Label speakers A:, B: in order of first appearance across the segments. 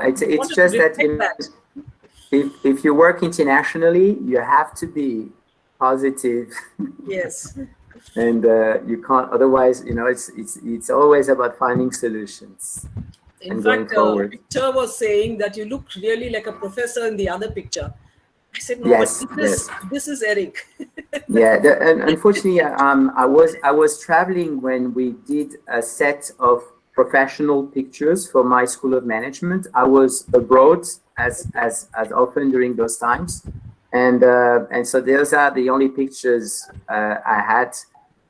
A: it's just that, you know, if you work internationally, you have to be positive.
B: Yes.
A: And you can't, otherwise, you know, it's always about finding solutions.
B: In fact, Victor was saying that you look really like a professor in the other picture. I said, no,
A: yes,
B: but this is Eric.
A: Yeah, and unfortunately, I was traveling when we did a set of professional pictures for my School of Management. I was abroad as often during those times, and so those are the only pictures I had.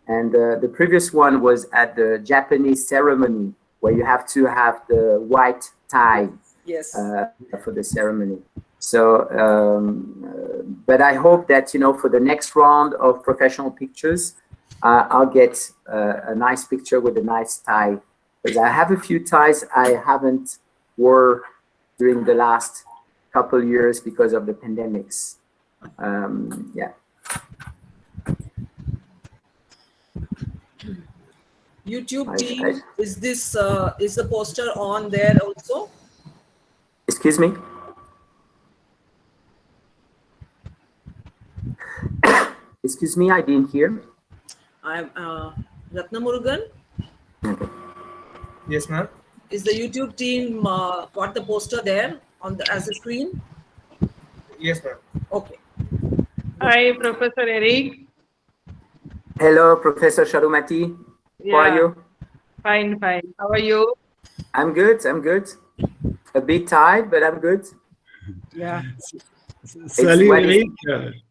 A: And the previous one was at the Japanese ceremony, where you have to have the white tie.
B: Yes.
A: For the ceremony. So, but I hope that, you know, for the next round of professional pictures, I'll get a nice picture with a nice tie. Because I have a few ties I haven't wore during the last couple years because of the pandemics. Yeah.
B: YouTube team, is this is the poster on there also?
A: Excuse me? Excuse me, I didn't hear.
B: I'm Ratna Murugan.
A: Okay.
C: Yes, ma'am.
B: Is the YouTube team got the poster there on the as a screen?
C: Yes, ma'am.
B: Okay.
D: Hi, Professor Eric.
A: Hello, Professor Sharumati.
D: Yeah.
A: How are you?
D: Fine, fine. How are you?
A: I'm good. I'm good. A bit tired, but I'm good.
D: Yeah.
E: Salut, Eric.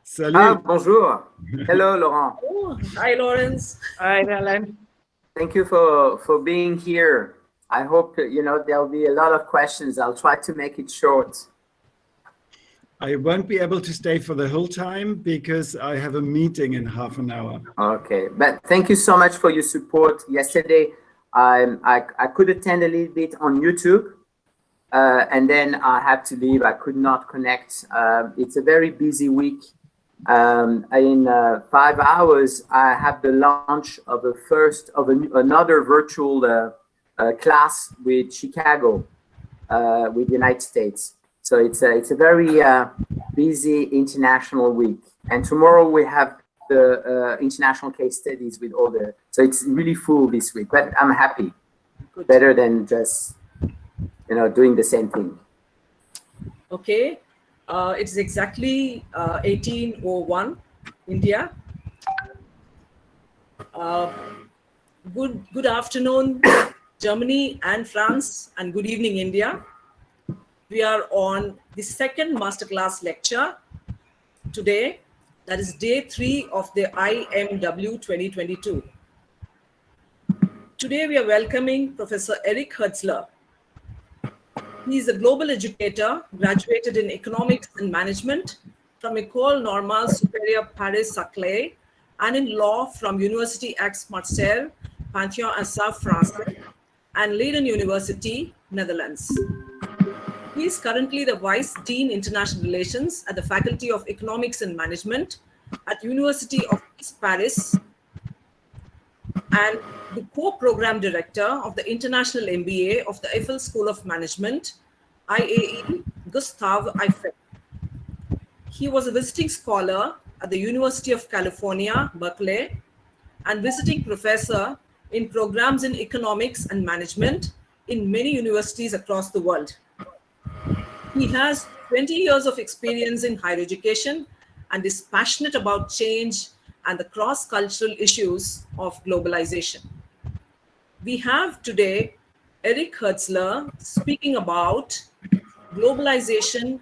E: Salut.
A: Ah, bonjour. Hello, Laurent.
B: Oh, hi, Lawrence.
D: Hi, Alan.
A: Thank you for being here. I hope, you know, there'll be a lot of questions. I'll try to make it short.
E: I won't be able to stay for the whole time because I have a meeting in half an hour.
A: Okay, but thank you so much for your support. Yesterday, I could attend a little bit on YouTube, and then I had to leave. I could not connect. It's a very busy week. In 5 hours, I have the launch of another virtual class with Chicago, with the United States. So it's a very busy international week. And tomorrow we have the international case studies with all the, so it's really full this week, but I'm happy.
B: Good.
A: Better than just, you know, doing the same thing.
B: Okay. It's exactly 1801 India. Good afternoon, Germany and France, and good evening, India. We are on the second masterclass lecture today. That is day 3 of the IMW 2022. Today we are welcoming Professor Eric Hertzler. He is a global educator, graduated in economics and management from École Normale Supérieure Paris-Saclay and in law from Université Aix-Marseille, Panthéon-Assas, France, and Leiden University, Netherlands. He is currently the Vice Dean International Relations at the Faculty of Economics and Management at University of East Paris and the co-program director of the International MBA of the Eiffel School of Management, IAE Gustave Eiffel. He was a visiting scholar at the University of California, Berkeley, and visiting professor in programs in economics and management in many universities across the world. He has 20 years of experience in higher education and is passionate about change and the cross-cultural issues of globalization. We have today Eric Hertzler speaking about Globalization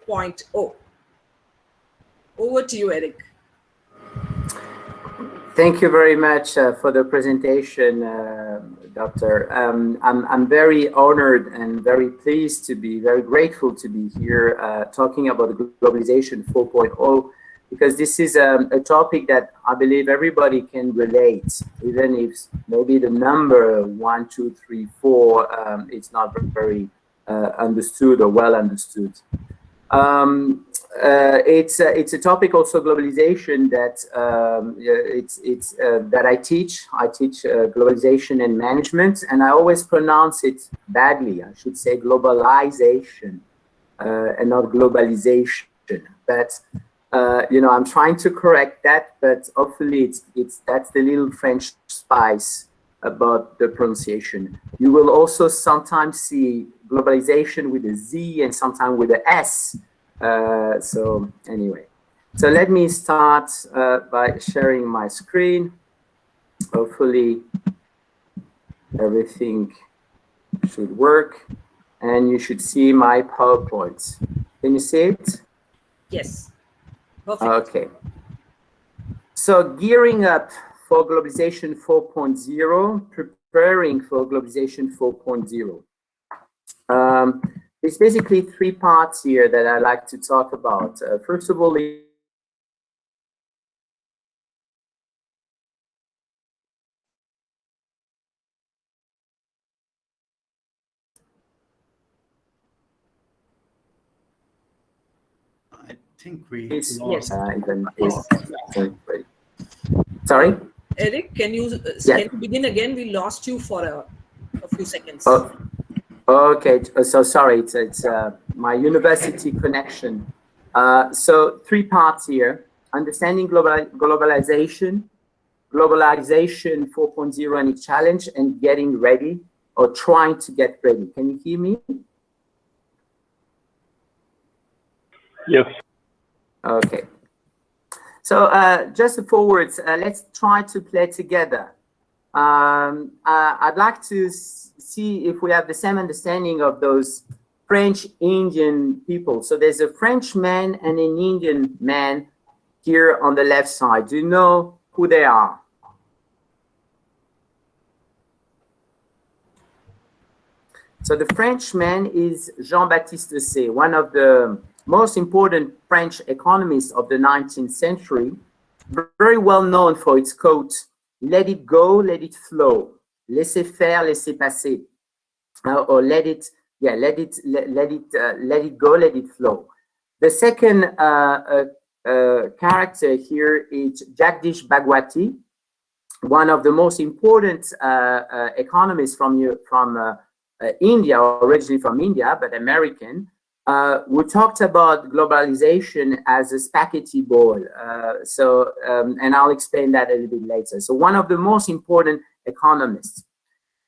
B: 4.0. Over to you, Eric.
A: Thank you very much for the presentation, Doctor. I'm very honored and very pleased to be, very grateful to be here talking about Globalization 4.0, because this is a topic that I believe everybody can relate, even if maybe the number 1, 2, 3, 4 it's not very understood or well understood. It's a topic also, globalization, that that I teach. I teach globalization and management, and I always pronounce it badly. I should say globalization and not globalization. But you know, I'm trying to correct that. But hopefully, that's the little French spice about the pronunciation. You will also sometimes see globalization with a Z and sometimes with a S. So anyway, so let me start by sharing my screen. Hopefully everything should work, and you should see my PowerPoint. Can you see it?
B: Yes. Perfect.
A: Okay. So gearing up for globalization 4.0, preparing for globalization 4.0. There's basically three parts here that I like to talk about. First of all,
E: I think we
A: is
E: lost.
A: Sorry?
B: Eric, can you begin again? We lost you for a few seconds.
A: Oh, okay. So sorry, it's my university connection. So three parts here: understanding globalization, globalization 4.0 and its challenge, and getting ready or trying to get ready. Can you hear me?
F: Yes.
A: Okay. So just a forwards, let's try to play together. I'd like to see if we have the same understanding of those French Indian people. So there's a French man and an Indian man here on the left side. Do you know who they are? So the Frenchman is Jean-Baptiste Say, one of the most important French economists of the 19th century, very well known for its quote, "Let it go, let it flow, laissez faire, laissez passer," or let it go, let it flow. The second character here is Jagdish Bhagwati, one of the most important economists from India, originally from India, but American, who talked about globalization as a spaghetti ball. And I'll explain that a little bit later. So one of the most important economists.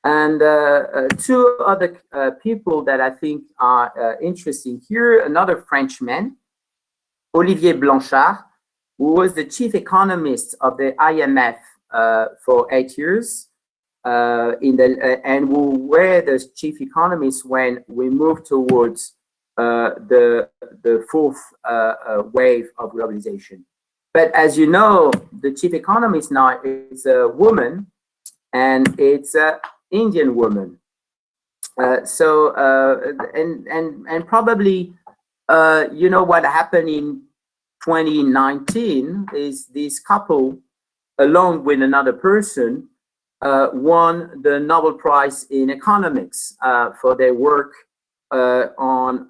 A: And two other people that I think are interesting here, another Frenchman, Olivier Blanchard, who was the chief economist of the IMF for 8 years, and who were the chief economists when we moved towards the fourth wave of globalization. But as you know, the chief economist now is a woman, and it's an Indian woman. And probably you know what happened in 2019 is this couple, along with another person, won the Nobel Prize in Economics for their work on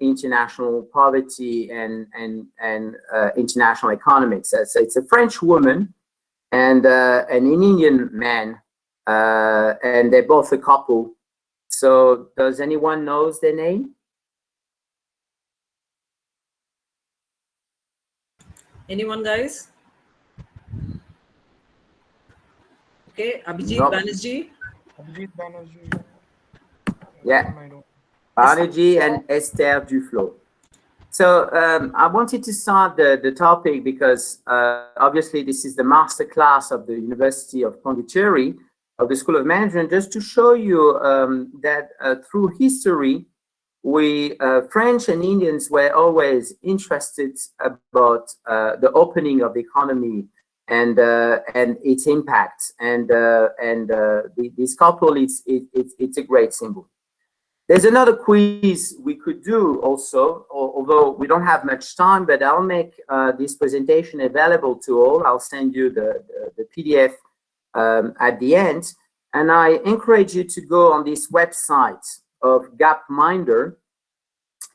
A: international poverty and international economics. So it's a French woman and an Indian man, and they're both a couple. So does anyone knows their name?
B: Anyone, guys? Okay, Abhijit
A: Nope.
B: Banerjee.
C: Abhijit Banerjee.
A: Yeah.
C: I don't.
A: Banerjee and Esther Duflo. So I wanted to start the topic because obviously this is the master class of the University of Pondicherry of the School of Management, just to show you that through history, we French and Indians were always interested about the opening of the economy and its impact. And this couple, it's a great symbol. There's another quiz we could do also, although we don't have much time, but I'll make this presentation available to all. I'll send you the PDF at the end. And I encourage you to go on this website of Gapminder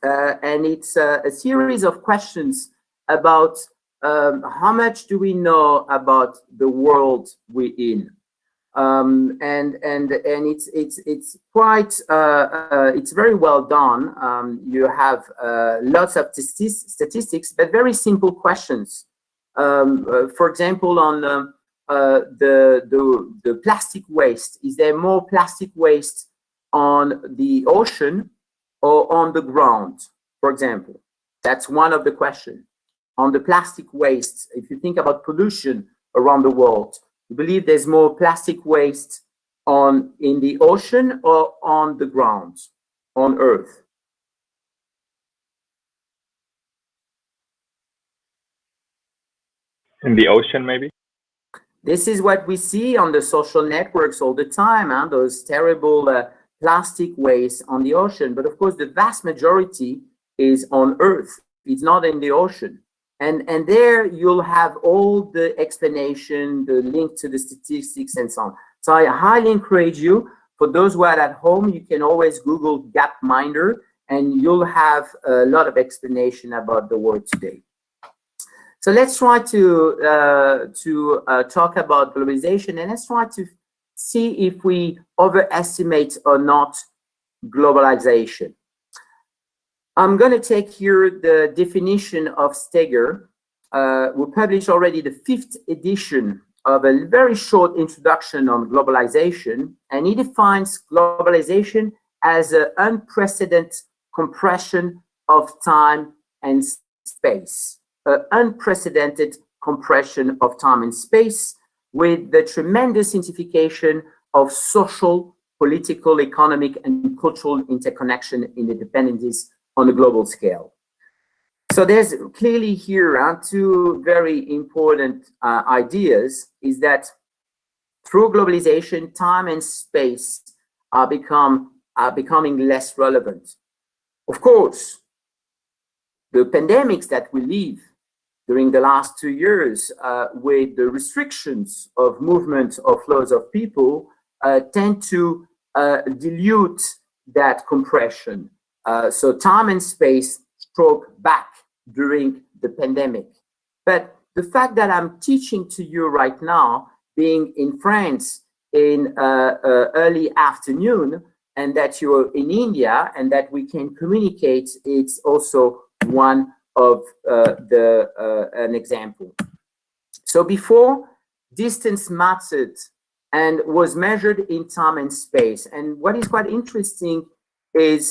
A: and it's a series of questions about how much do we know about the world we're in. And it's quite it's very well done. You have lots of statistics, but very simple questions. For example, on the plastic waste, is there more plastic waste on the ocean or on the ground? For example, that's one of the questions. On the plastic waste, if you think about pollution around the world, you believe there's more plastic waste in the ocean or on the ground, on Earth?
F: In the ocean, maybe?
A: This is what we see on the social networks all the time, huh? Those terrible plastic waste on the ocean. But of course, the vast majority is on Earth. It's not in the ocean. And there you'll have all the explanation, the link to the statistics and so on. So I highly encourage you, for those who are at home, you can always Google Gapminder and you'll have a lot of explanation about the world today. So let's try to talk about globalization, and let's try to see if we overestimate or not globalization. I'm going to take here the definition of Steger. We published already the 5th edition of a very short introduction on globalization, and he defines globalization as an unprecedented compression of time and space. An unprecedented compression of time and space with the tremendous intensification of social, political, economic, and cultural interconnection in the dependencies on a global scale. So there's clearly here two very important ideas, is that through globalization, time and space are becoming less relevant. Of course, the pandemics that we live during the last 2 years with the restrictions of movement or flows of people tend to dilute that compression. So time and space stroke back during the pandemic. But the fact that I'm teaching to you right now, being in France in early afternoon, and that you're in India and that we can communicate, it's also one of an example. So before, distance mattered and was measured in time and space. And what is quite interesting is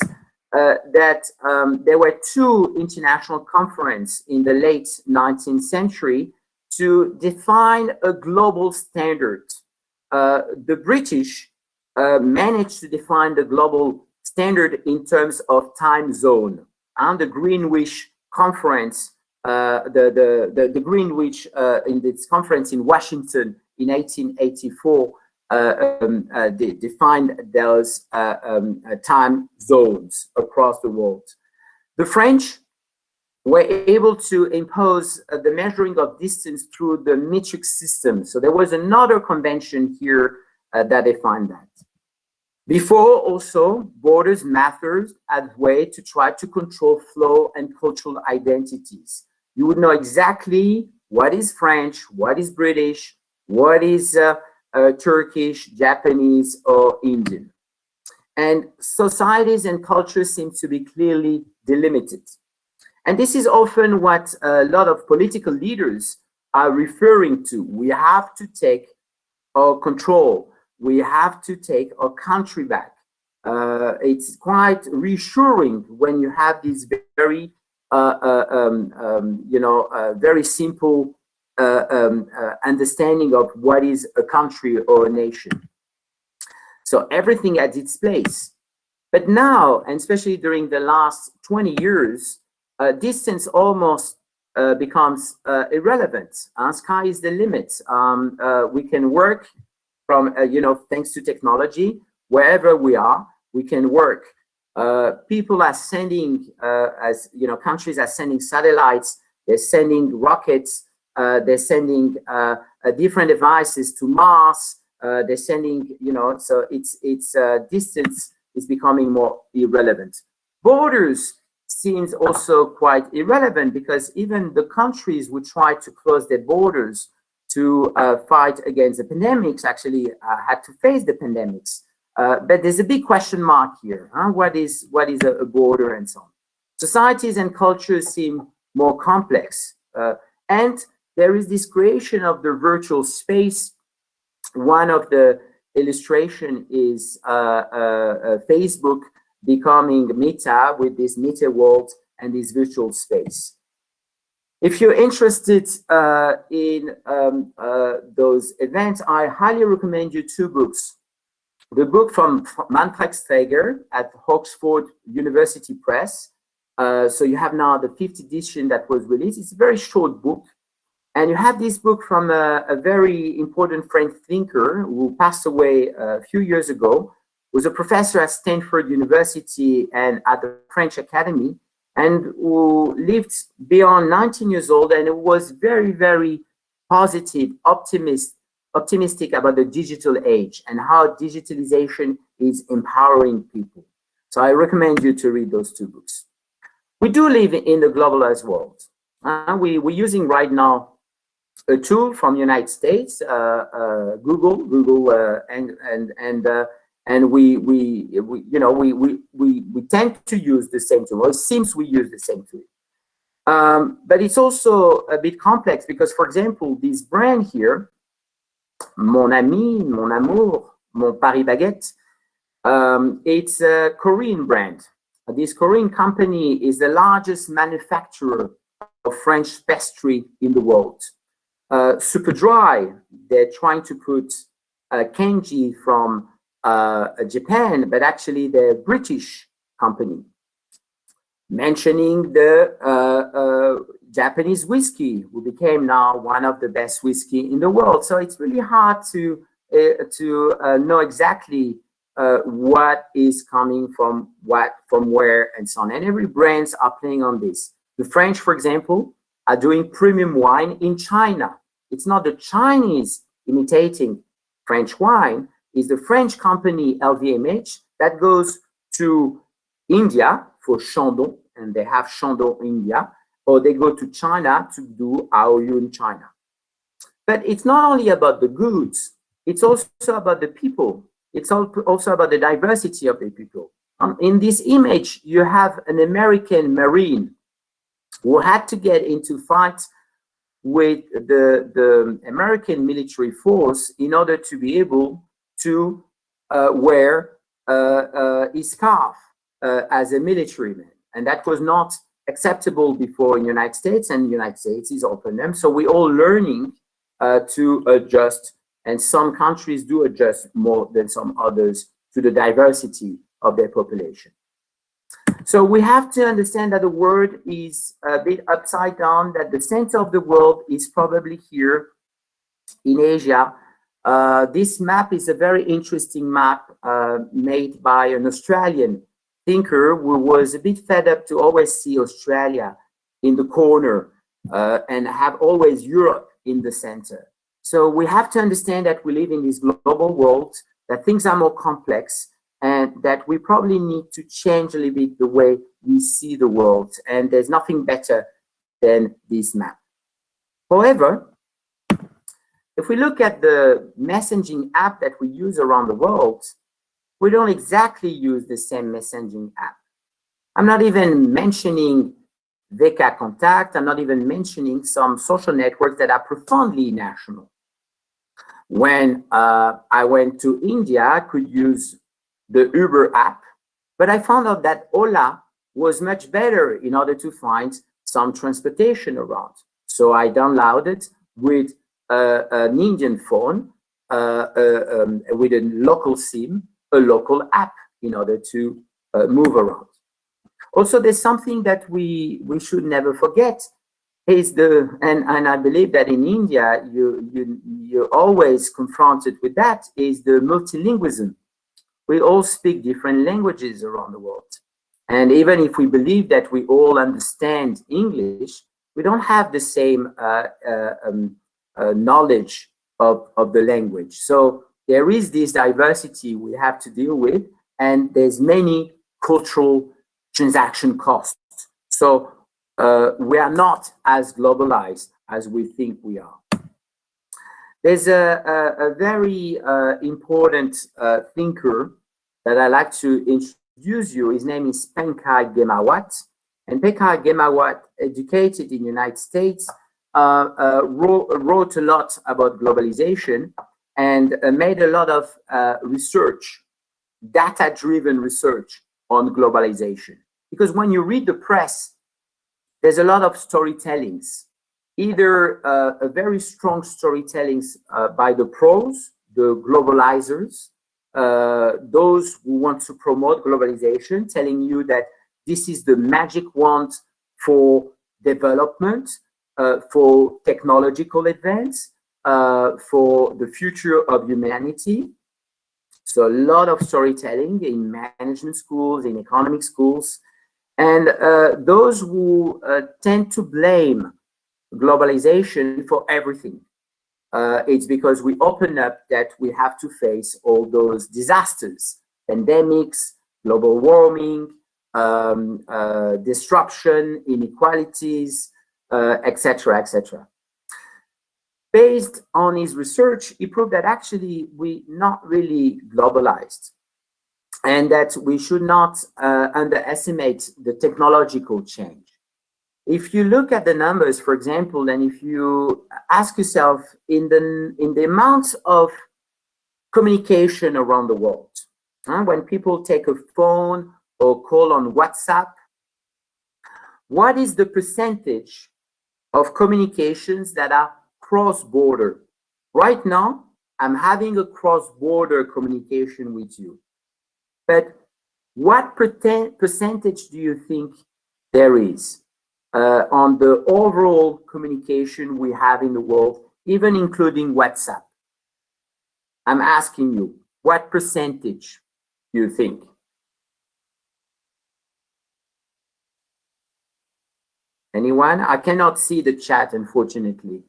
A: that there were 2 international conferences in the late 19th century to define a global standard. The British managed to define the global standard in terms of time zone. And the Greenwich Conference, the Greenwich in this conference in Washington in 1884, they defined those time zones across the world. The French were able to impose the measuring of distance through the metric system. So there was another convention here that defined that. Before, also, borders mattered as a way to try to control flow and cultural identities. You would know exactly what is French, what is British, what is Turkish, Japanese, or Indian. And societies and cultures seem to be clearly delimited. And this is often what a lot of political leaders are referring to. We have to take our control. We have to take our country back. It's quite reassuring when you have this very, very simple understanding of what is a country or a nation. So everything has its place. But now, and especially during the last 20 years, distance almost becomes irrelevant. Sky is the limit. We can work from, thanks to technology, wherever we are, we can work. People are sending, countries are sending satellites, they're sending rockets, they're sending different devices to Mars, they're sending, so it's distance is becoming more irrelevant. Borders seems also quite irrelevant because even the countries who try to close their borders to fight against the pandemics actually had to face the pandemics. But there's a big question mark here. Huh? What is a border and so on? Societies and cultures seem more complex. And there is this creation of the virtual space. One of the illustration is Facebook becoming Meta with this Meta world and this virtual space. If you're interested in those events, I highly recommend you two books. The book from Manfred Strager at Oxford University Press. So you have now the 5th edition that was released. It's a very short book. And you have this book from a very important French thinker who passed away a few years ago, was a professor at Stanford University and at the French Academy, and who lived beyond 19 years old, and was very, very positive, optimistic about the digital age and how digitalization is empowering people. So I recommend you to read those two books. We do live in the globalized world. We're using right now a tool from the United States, Google, and we tend to use the same tool. Well, it seems we use the same tool, but it's also a bit complex because, for example, this brand here, Mon Ami, Mon Amour, Mon Paris Baguette, it's a Korean brand. This Korean company is the largest manufacturer of French pastry in the world. Superdry, they're trying to put kanji from Japan, but actually they're a British company. Mentioning the Japanese whiskey, who became now one of the best whiskey in the world. So it's really hard to know exactly what is coming from where, and so on. And every brands are playing on this. The French, for example, are doing premium wine in China. It's not the Chinese imitating French wine. It's the French company LVMH that goes to India for Chandon, and they have Chandon India, or they go to China to do Aoyun China. But it's not only about the goods, it's also about the people. It's also about the diversity of the people. In this image, you have an American Marine who had to get into fight with the American military force in order to be able to wear his scarf as a military man. And that was not acceptable before in the United States, and the United States is open them. So we're all learning to adjust, and some countries do adjust more than some others to the diversity of their population. So we have to understand that the world is a bit upside down, that the center of the world is probably here in Asia. This map is a very interesting map made by an Australian thinker who was a bit fed up to always see Australia in the corner and have always Europe in the center. So we have to understand that we live in this global world, that things are more complex, and that we probably need to change a little bit the way we see the world. And there's nothing better than this map. However, if we look at the messaging app that we use around the world, we don't exactly use the same messaging app. I'm not even mentioning VK Contact. I'm not even mentioning some social networks that are profoundly national. When I went to India, I could use the Uber app, but I found out that Ola was much better in order to find some transportation around. So I downloaded with an Indian phone, with a local SIM, a local app in order to move around. Also, there's something that we should never forget is and I believe that in India you're always confronted with that, is the multilingualism. We all speak different languages around the world. And even if we believe that we all understand English, we don't have the same knowledge of the language. So there is this diversity we have to deal with, and there's many cultural transaction costs So we are not as globalized as we think we are. There's a very important thinker that I like to introduce you. His name is Pankaj Ghemawat. And Pankaj Ghemawat, educated in the United States, wrote a lot about globalization and made a lot of research, data-driven research on globalization. Because when you read the press, there's a lot of storytellings, either a very strong storytellings by the pros, the globalizers, those who want to promote globalization, telling you that this is the magic wand for development, for technological advance, for the future of humanity. So a lot of storytelling in management schools, in economic schools, and those who tend to blame globalization for everything. It's because we open up that we have to face all those disasters, pandemics, global warming, disruption, inequalities, etc., etc. Based on his research, he proved that actually we're not really globalized, and that we should not underestimate the technological change. If you look at the numbers, for example, and if you ask yourself in the amount of communication around the world, when people take a phone or call on WhatsApp, what is the percentage of communications that are cross-border? Right now, I'm having a cross-border communication with you. But what percentage do you think there is on the overall communication we have in the world, even including WhatsApp? I'm asking you, what percentage do you think? Anyone? I cannot see the chat, unfortunately.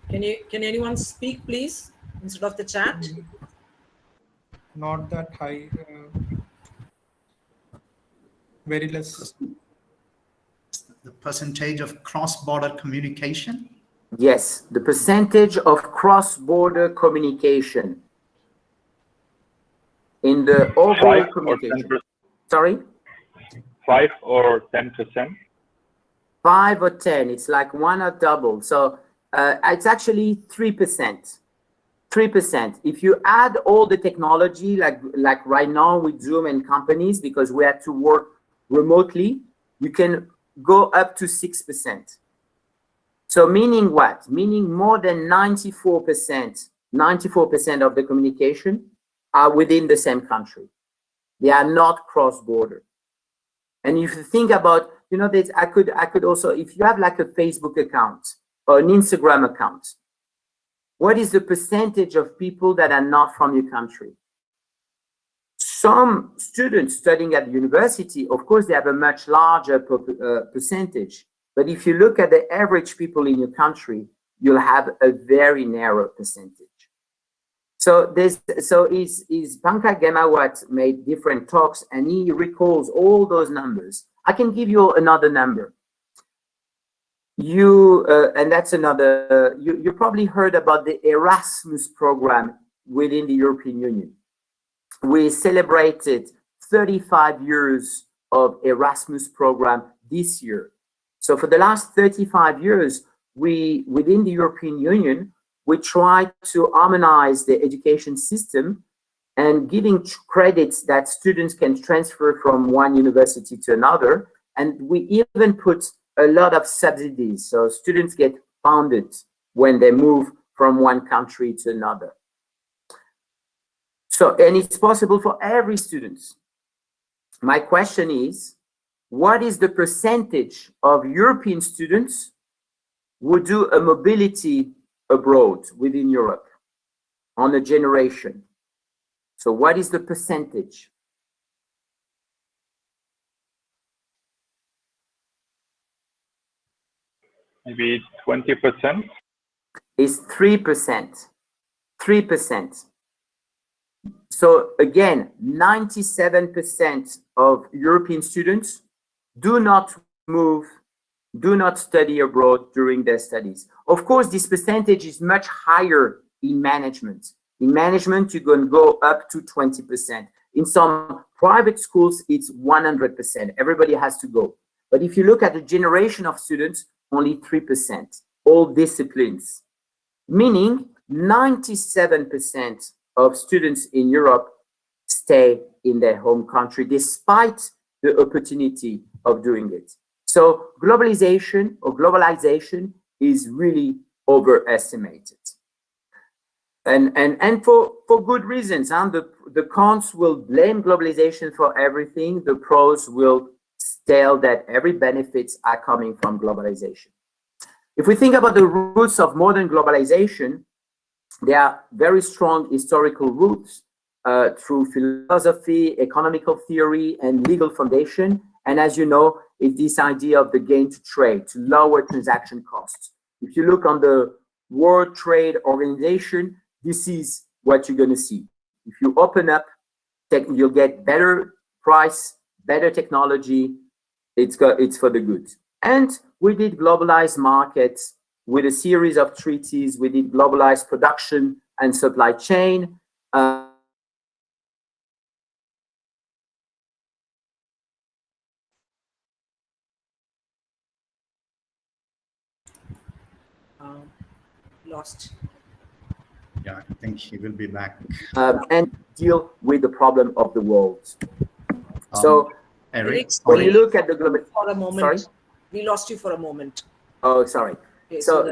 B: Can anyone speak, please, instead of the chat?
C: Not that high. Very less.
G: The percentage of cross-border communication?
A: Yes, the percentage of cross-border communication in the overall communication. Sorry?
F: 5 or 10%?
A: 5 or 10, it's like one or double. So it's actually 3%. 3%. If you add all the technology, like right now with Zoom and companies, because we have to work remotely, you can go up to 6%. So meaning what? Meaning more than 94% of the communication are within the same country. They are not cross-border. And if you think about, you know, that I could also, if you have like a Facebook account or an Instagram account, what is the percentage of people that are not from your country? Some students studying at the university, of course, they have a much larger percentage. But if you look at the average people in your country, you'll have a very narrow percentage. So Pankaj Ghemawat made different talks, and he recalls all those numbers. I can give you another number. And that's another, you probably heard about the Erasmus program within the European Union. We celebrated 35 years of Erasmus program this year. So for the last 35 years, within the European Union, we tried to harmonize the education system and giving credits that students can transfer from one university to another. And we even put a lot of subsidies, so students get funded when they move from one country to another. So, and it's possible for every student. My question is, what is the percentage of European students who do a mobility abroad within Europe on a generation? So what is the percentage?
F: Maybe 20%?
A: Is 3%. 3%. So again, 97% of European students do not move, do not study abroad during their studies. Of course, this percentage is much higher in management. In management, you can go up to 20%. In some private schools, it's 100%. Everybody has to go. But if you look at the generation of students, only 3%, all disciplines, meaning 97% of students in Europe stay in their home country despite the opportunity of doing it. So globalization is really overestimated. And for good reasons. Huh? The cons will blame globalization for everything. The pros will tell that every benefits are coming from globalization. If we think about the roots of modern globalization, there are very strong historical roots through philosophy, economical theory, and legal foundation. And as you know, it's this idea of the gain to trade, to lower transaction costs. If you look on the World Trade Organization, this is what you're going to see. If you open up, you'll get better price, better technology. It's for the good. And we did globalized markets with a series of treaties. We did globalized production and supply chain.
B: Lost.
G: Yeah, I think he will be back.
A: And deal with the problem of the world. So,
G: Eric,
A: when you look at the global,
B: for a moment,
A: sorry,
B: we lost you for a moment.
A: oh, sorry.
B: Okay,
A: So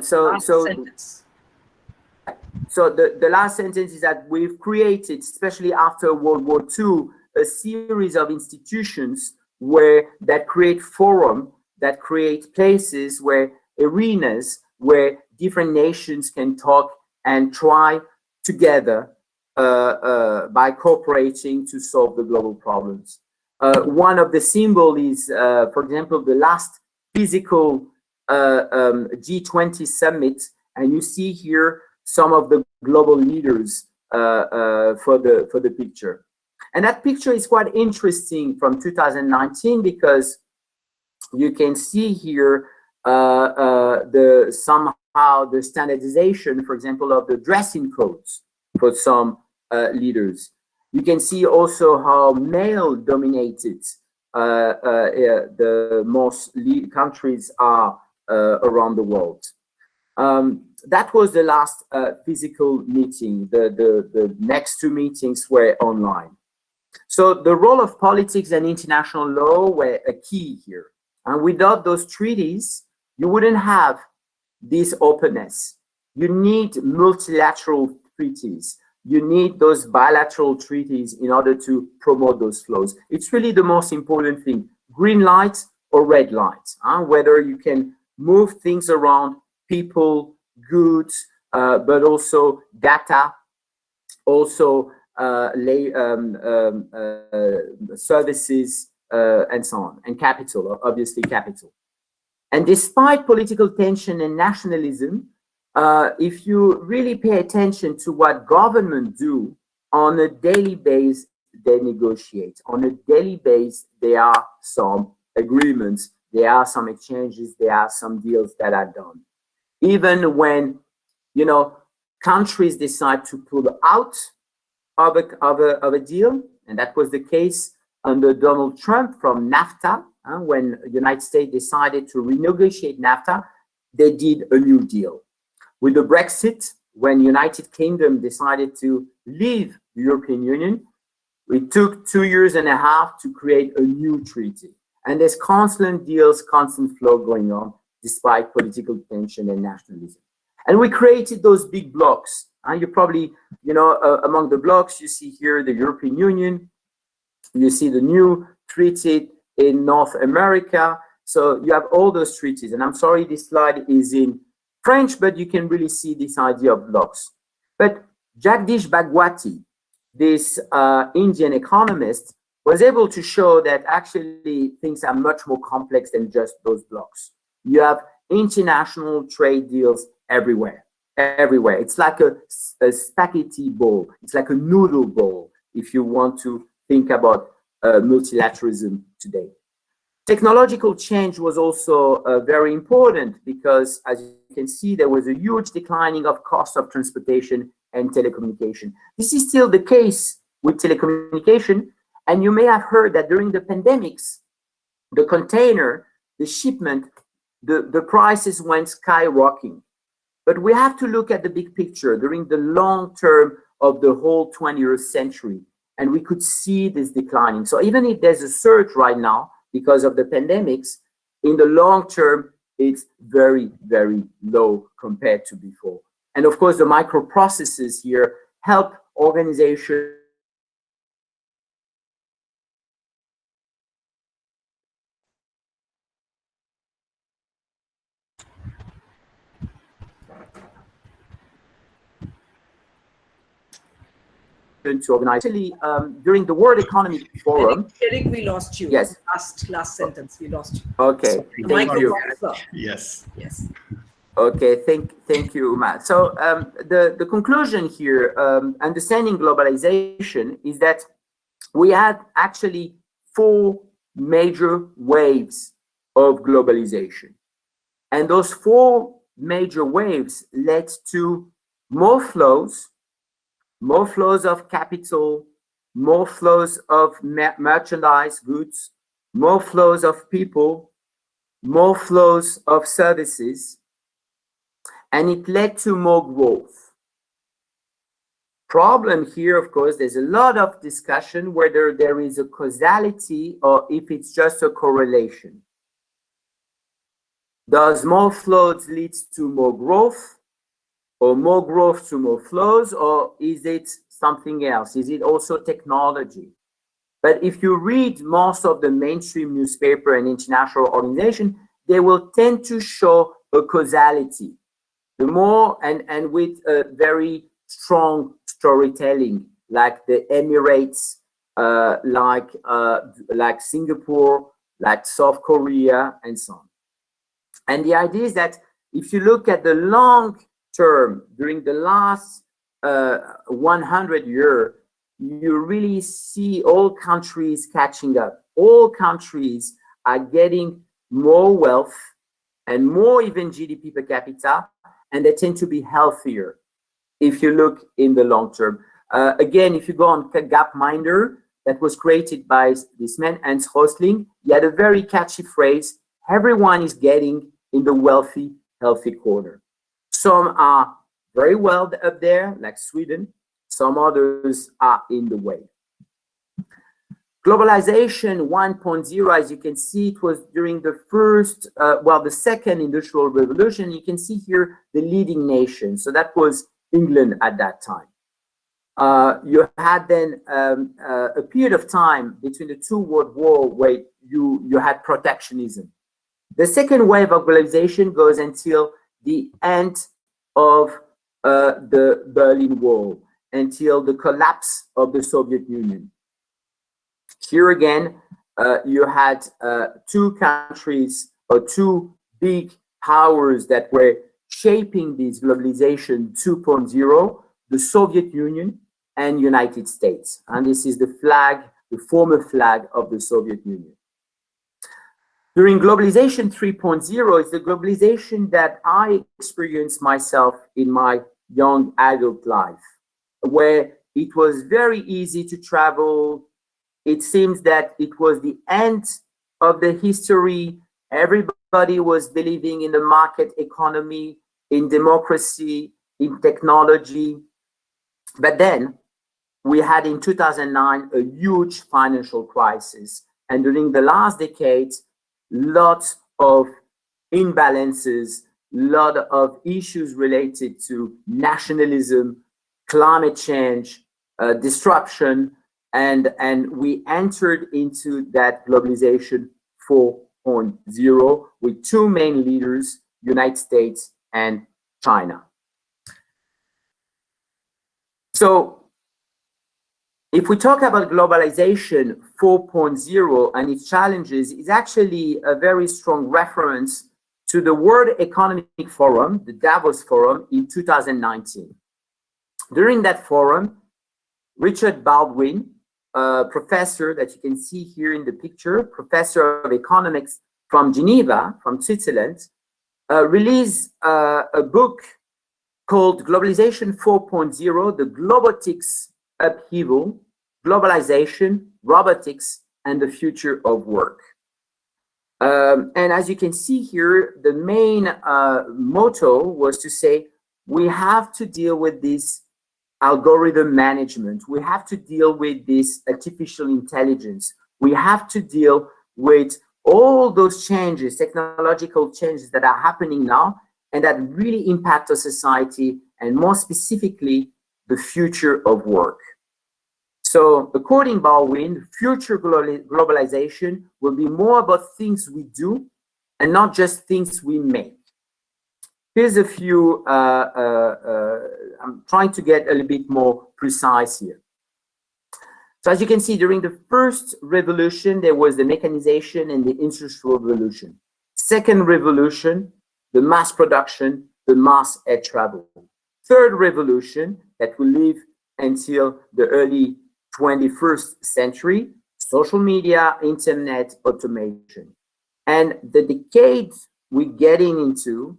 A: the last sentence is that we've created, especially after World War II, a series of institutions that create forum, that create places where arenas where different nations can talk and try together by cooperating to solve the global problems. One of the symbols is, for example, the last physical G20 summit, and you see here some of the global leaders for the picture. And that picture is quite interesting from 2019 because you can see here somehow the standardization, for example, of the dressing codes for some leaders. You can see also how male-dominated the most countries are around the world. That was the last physical meeting. The next two meetings were online. So the role of politics and international law were a key here. And without those treaties, you wouldn't have this openness. You need multilateral treaties. You need those bilateral treaties in order to promote those flows. It's really the most important thing, green light or red light, whether you can move things around, people, goods, but also data, also services, and so on, and capital, obviously capital. And despite political tension and nationalism, if you really pay attention to what governments do on a daily basis, they negotiate. On a daily basis, there are some agreements, there are some exchanges, there are some deals that are done. Even when, countries decide to pull out of a deal, and that was the case under Donald Trump from NAFTA, when the United States decided to renegotiate NAFTA, they did a new deal. With the Brexit, when United Kingdom decided to leave the European Union, it took 2.5 years to create a new treaty. And there's constant deals, constant flow going on, despite political tension and nationalism. And we created those big blocks. You probably, among the blocks, you see here the European Union, you see the new treaty in North America. So you have all those treaties. And I'm sorry, this slide is in French, but you can really see this idea of blocks. But Jagdish Bhagwati, this Indian economist, was able to show that actually things are much more complex than just those blocks. You have international trade deals everywhere. everywhere. It's like a spaghetti bowl. It's like a noodle bowl if you want to think about multilateralism today. Technological change was also very important because, as you can see, there was a huge declining of cost of transportation and telecommunication. This is still the case with telecommunication, and you may have heard that during the pandemics, the container, the shipment, the prices went skyrocketing. But we have to look at the big picture during the long term of the whole 20th century, and we could see this declining. So even if there's a surge right now because of the pandemics, in the long term, it's very, very low compared to before. And of course, the microprocesses here help organizations to organize. Actually, during the World Economic Forum.
B: Eric, we lost you.
A: Yes.
B: Last sentence, we lost you.
A: Okay, thank you.
G: Yes.
B: Yes.
A: Okay, thank you, Matt. So the conclusion here, understanding globalization, is that we had actually 4 major waves of globalization. And those 4 major waves led to more flows of capital, more flows of merchandise goods, more flows of people, more flows of services, and it led to more growth. Problem here, of course, there's a lot of discussion whether there is a causality or if it's just a correlation. Does more flows lead to more growth, or more growth to more flows, or is it something else? Is it also technology? But if you read most of the mainstream newspaper and international organization, they will tend to show a causality. The more, and with a very strong storytelling, like the Emirates, like Singapore, like South Korea, and so on. And the idea is that if you look at the long term, during the last 100 years, you really see all countries catching up. All countries are getting more wealth and more even GDP per capita, and they tend to be healthier if you look in the long term. Again, if you go on Gapminder, that was created by this man, Hans Rosling, he had a very catchy phrase: everyone is getting in the wealthy, healthy corner. Some are very well up there, like Sweden. Some others are in the way. Globalization 1.0, as you can see, it was during the first, the second industrial revolution. You can see here the leading nation. So that was England at that time. You had then a period of time between the 2 world wars where you had protectionism. The second wave of globalization goes until the end of the Berlin Wall, until the collapse of the Soviet Union. Here again, you had 2 countries or 2 big powers that were shaping this globalization 2.0, the Soviet Union and United States. And this is the flag, the former flag of the Soviet Union. During globalization 3.0 is the globalization that I experienced myself in my young adult life, where it was very easy to travel. It seems that it was the end of the history. Everybody was believing in the market economy, in democracy, in technology. But then we had in 2009 a huge financial crisis. And during the last decade, lots of imbalances, lot of issues related to nationalism, climate change, disruption, and we entered into that globalization 4.0 with 2 main leaders, United States and China. So if we talk about globalization 4.0 and its challenges, it's actually a very strong reference to the World Economic Forum, the Davos Forum, in 2019. During that forum, Richard Baldwin, a professor that you can see here in the picture, professor of economics from Geneva, from Switzerland, released a book called Globalization 4.0, the Globotics Upheaval, Globalization, Robotics, and the Future of Work. And as you can see here, the main motto was to say, we have to deal with this algorithm management. We have to deal with this artificial intelligence. We have to deal with all those changes, technological changes that are happening now and that really impact our society, and more specifically, the future of work. So according to Baldwin, future globalization will be more about things we do and not just things we make. Here's a few, I'm trying to get a little bit more precise here. So as you can see, during the first revolution, there was the mechanization and the industrial revolution. Second revolution, the mass production, the mass air travel. Third revolution that will live until the early 21st century, social media, internet, automation. And the decade we're getting into,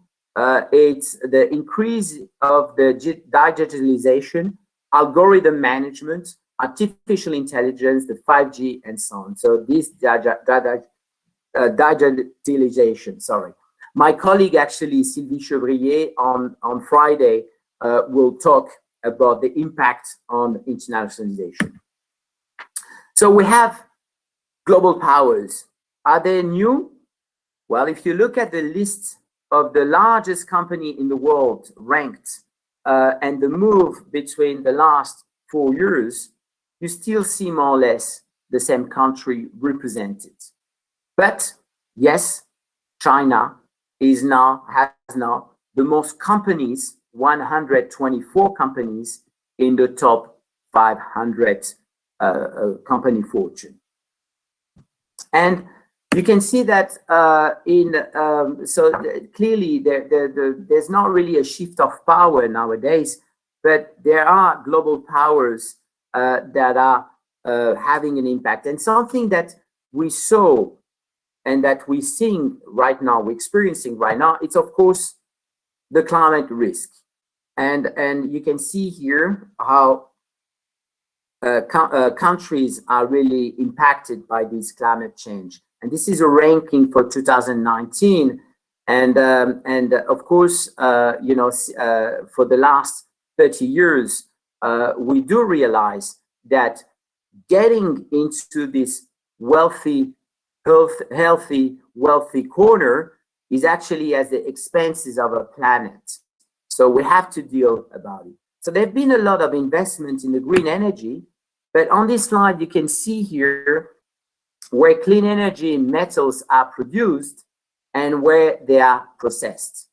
A: it's the increase of the digitalization, algorithm management, artificial intelligence, the 5G, and so on. So this digitalization, sorry. My colleague, actually, Sylvie Chevrier, on Friday, will talk about the impact on internationalization. So we have global powers. Are they new? Well, if you look at the list of the largest company in the world ranked and the move between the last 4 years, you still see more or less the same country represented. But yes, China has now the most companies, 124 companies in the top 500 company fortune. And you can see that so clearly there's not really a shift of power nowadays, but there are global powers that are having an impact. And something that we saw and that we're seeing right now, we're experiencing right now, it's of course the climate risk. And you can see here how countries are really impacted by this climate change. And this is a ranking for 2019. And of course, you know, for the last 30 years, we do realize that getting into this healthy, wealthy corner is actually at the expenses of our planet. So we have to deal about it. So there've been a lot of investment in the green energy, but on this slide, you can see here where clean energy metals are produced and where they are processed.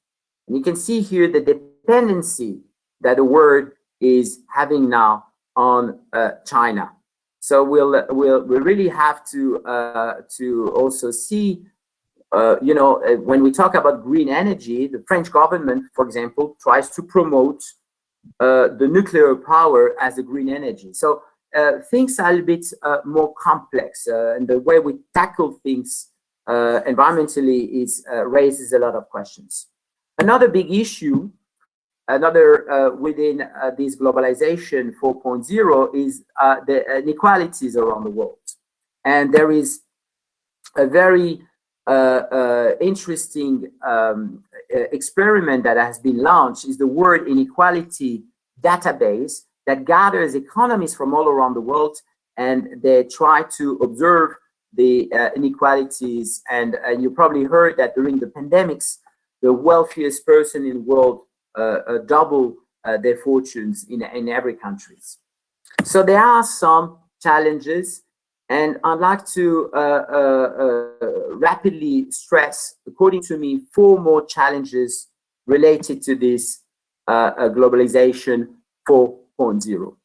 A: And you can see here the dependency that the world is having now on China. So we'll really have to also see, you know, when we talk about green energy, the French government, for example, tries to promote the nuclear power as a green energy. So things are a little bit more complex, and the way we tackle things environmentally raises a lot of questions. Another big issue, within this globalization 4.0 is the inequalities around the world. And there is a very interesting experiment that has been launched, is the World Inequality Database, that gathers economists from all around the world, and they try to observe the inequalities. And you probably heard that during the pandemics, the wealthiest person in the world double their fortunes in every country. So there are some challenges, and I'd like to rapidly stress, according to me, 4 more challenges related to this globalization 4.0.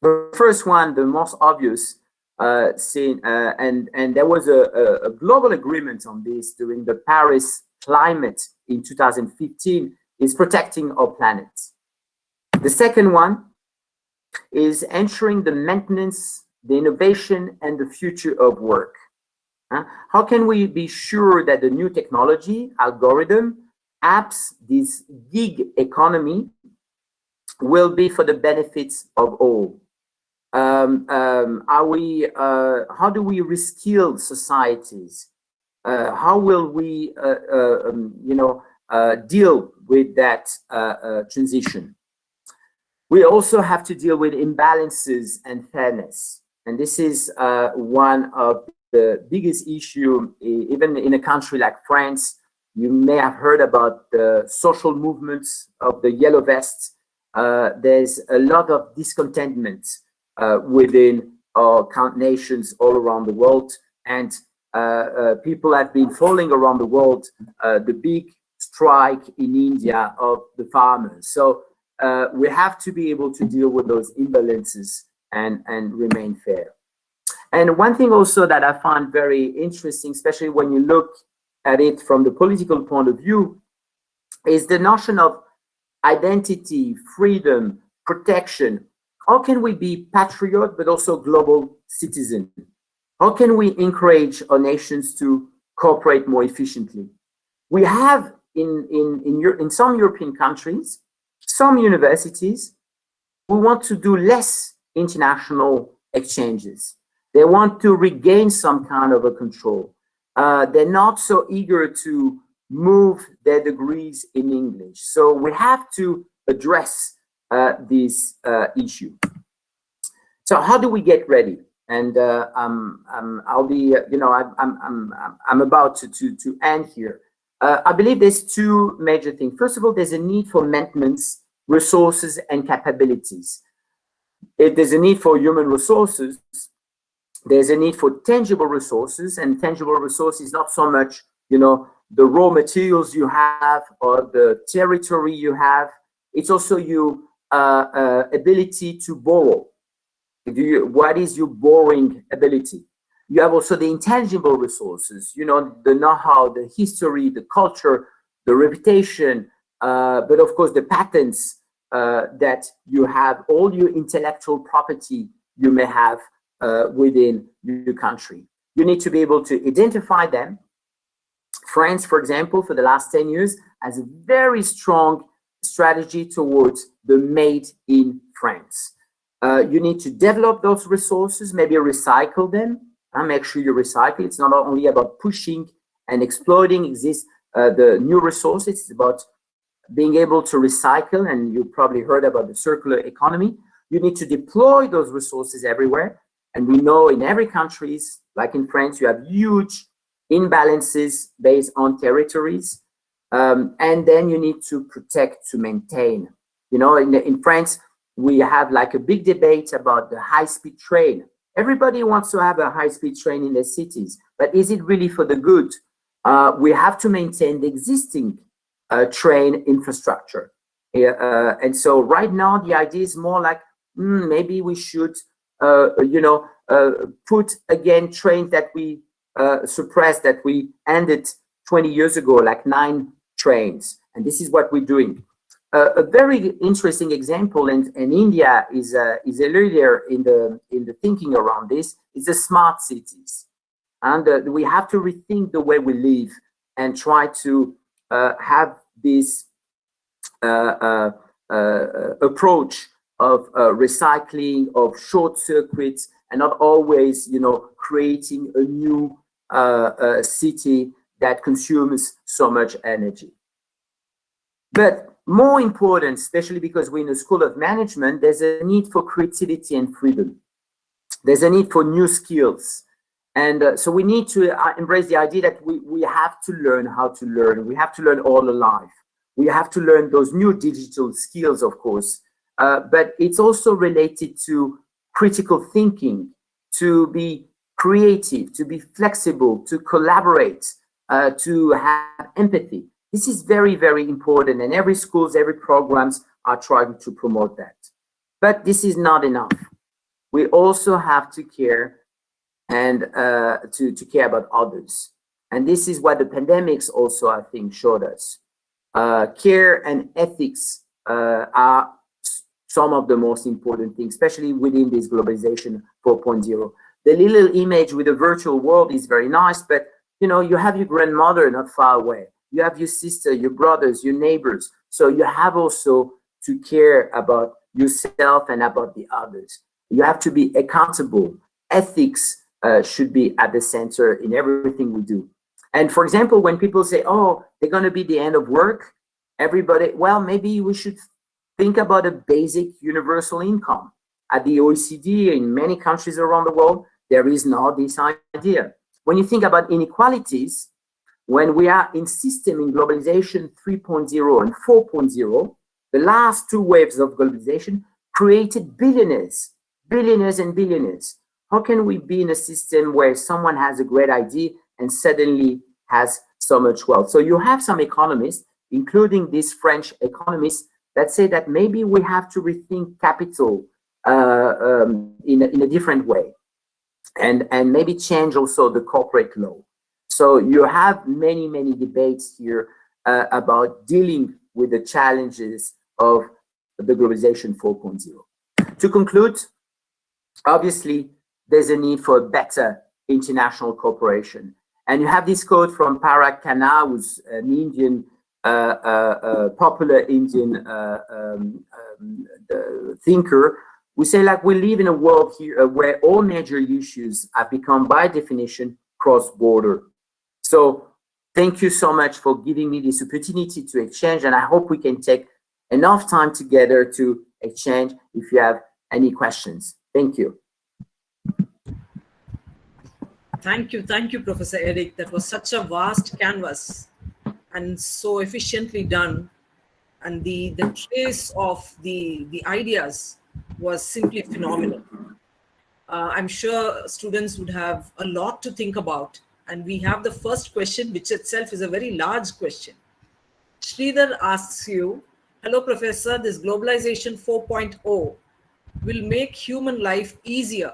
A: The first one, the most obvious, and there was a global agreement on this during the Paris climate in 2015 is protecting our planet. The second one is ensuring the maintenance, the innovation, and the future of work. How can we be sure that the new technology, algorithm, apps, this gig economy will be for the benefits of all? How do we reskill societies? How will we, deal with that transition? We also have to deal with imbalances and fairness. And this is one of the biggest issue, even in a country like France. You may have heard about the social movements of the yellow vests. There's a lot of discontentment within our nations all around the world. And people have been following around the world the big strike in India of the farmers. So we have to be able to deal with those imbalances and remain fair. And one thing also that I find very interesting, especially when you look at it from the political point of view, is the notion of identity, freedom, protection. How can we be patriot but also global citizen? How can we encourage our nations to cooperate more efficiently? We have in some European countries, some universities who want to do less international exchanges. They want to regain some kind of a control. They're not so eager to move their degrees in English. So we have to address this issue. So how do we get ready? And I'll be, I'm about to end here. I believe there's two major things. First of all, there's a need for maintenance, resources, and capabilities. If there's a need for human resources, there's a need for tangible resources, and tangible resources not so much, the raw materials you have or the territory you have. It's also your ability to borrow. What is your borrowing ability? You have also the intangible resources, the know-how, the history, the culture, the reputation, but of course the patents that you have, all your intellectual property you may have within your country. You need to be able to identify them. France, for example, for the last 10 years, has a very strong strategy towards the made in France. You need to develop those resources, maybe recycle them, and make sure you recycle. It's not only about pushing and exploiting the new resources, it's about being able to recycle, and you probably heard about the circular economy. You need to deploy those resources everywhere. And we know in every country, like in France, you have huge imbalances based on territories. And then you need to protect, to maintain. In France, we have like a big debate about the high-speed train. Everybody wants to have a high-speed train in their cities, but is it really for the good? We have to maintain the existing train infrastructure. And so right now, the idea is more like, maybe we should put again trains that we suppressed, that we ended 20 years ago, like 9 trains. And this is what we're doing. A very interesting example, and India is a leader in the thinking around this, is the smart cities. And we have to rethink the way we live and try to have this approach of recycling, of short circuits, and not always, creating a new city that consumes so much energy. But more important, especially because we're in a school of management, there's a need for creativity and freedom. There's a need for new skills. And so we need to embrace the idea that we have to learn how to learn. We have to learn all alive. We have to learn those new digital skills, of course. But it's also related to critical thinking, to be creative, to be flexible, to collaborate, to have empathy. This is very, very important, and every schools, every programs are trying to promote that. But this is not enough. We also have to care and to care about others. And this is what the pandemics also, I think, showed us. Care and ethics are some of the most important things, especially within this globalization 4.0. The little image with the virtual world is very nice, but you know, you have your grandmother not far away. You have your sister, your brothers, your neighbors. So you have also to care about yourself and about the others. You have to be accountable. Ethics should be at the center in everything we do. And for example, when people say, oh, they're going to be the end of work, everybody, well, maybe we should think about a basic universal income. At the OECD, in many countries around the world, there is not this idea. When you think about inequalities, when we are in system in globalization 3.0 and 4.0, the last two waves of globalization created billionaires and billionaires. How can we be in a system where someone has a great idea and suddenly has so much wealth? So you have some economists, including this French economist, that say that maybe we have to rethink capital in a different way, and maybe change also the corporate law. So you have many debates here about dealing with the challenges of the globalization 4.0. To conclude, obviously, there's a need for better international cooperation. And you have this quote from Parag Khanna, who's an Indian, popular Indian thinker, who say, like, we live in a world here where all major issues have become, by definition, cross-border. So thank you so much for giving me this opportunity to exchange, and I hope we can take enough time together to exchange if you have any questions. Thank you.
B: Thank you, Professor Eric. That was such a vast canvas and so efficiently done. And the trace of the ideas was simply phenomenal. I'm sure students would have a lot to think about. And we have the first question, which itself is a very large question. Sridhar asks you, hello, Professor, this globalization 4.0 will make human life easier,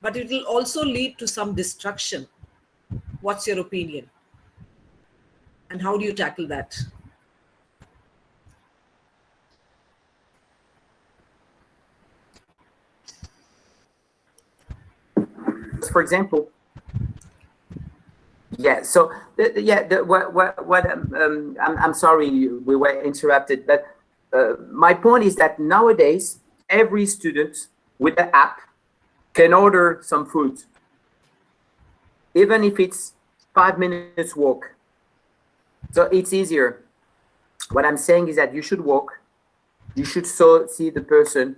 B: but it will also lead to some destruction. What's your opinion? And how do you tackle that?
A: For example, yeah. So I'm sorry we were interrupted, but my point is that nowadays every student with the app can order some food, even if it's 5 minutes walk. So it's easier. What I'm saying is that you should walk. You should see the person.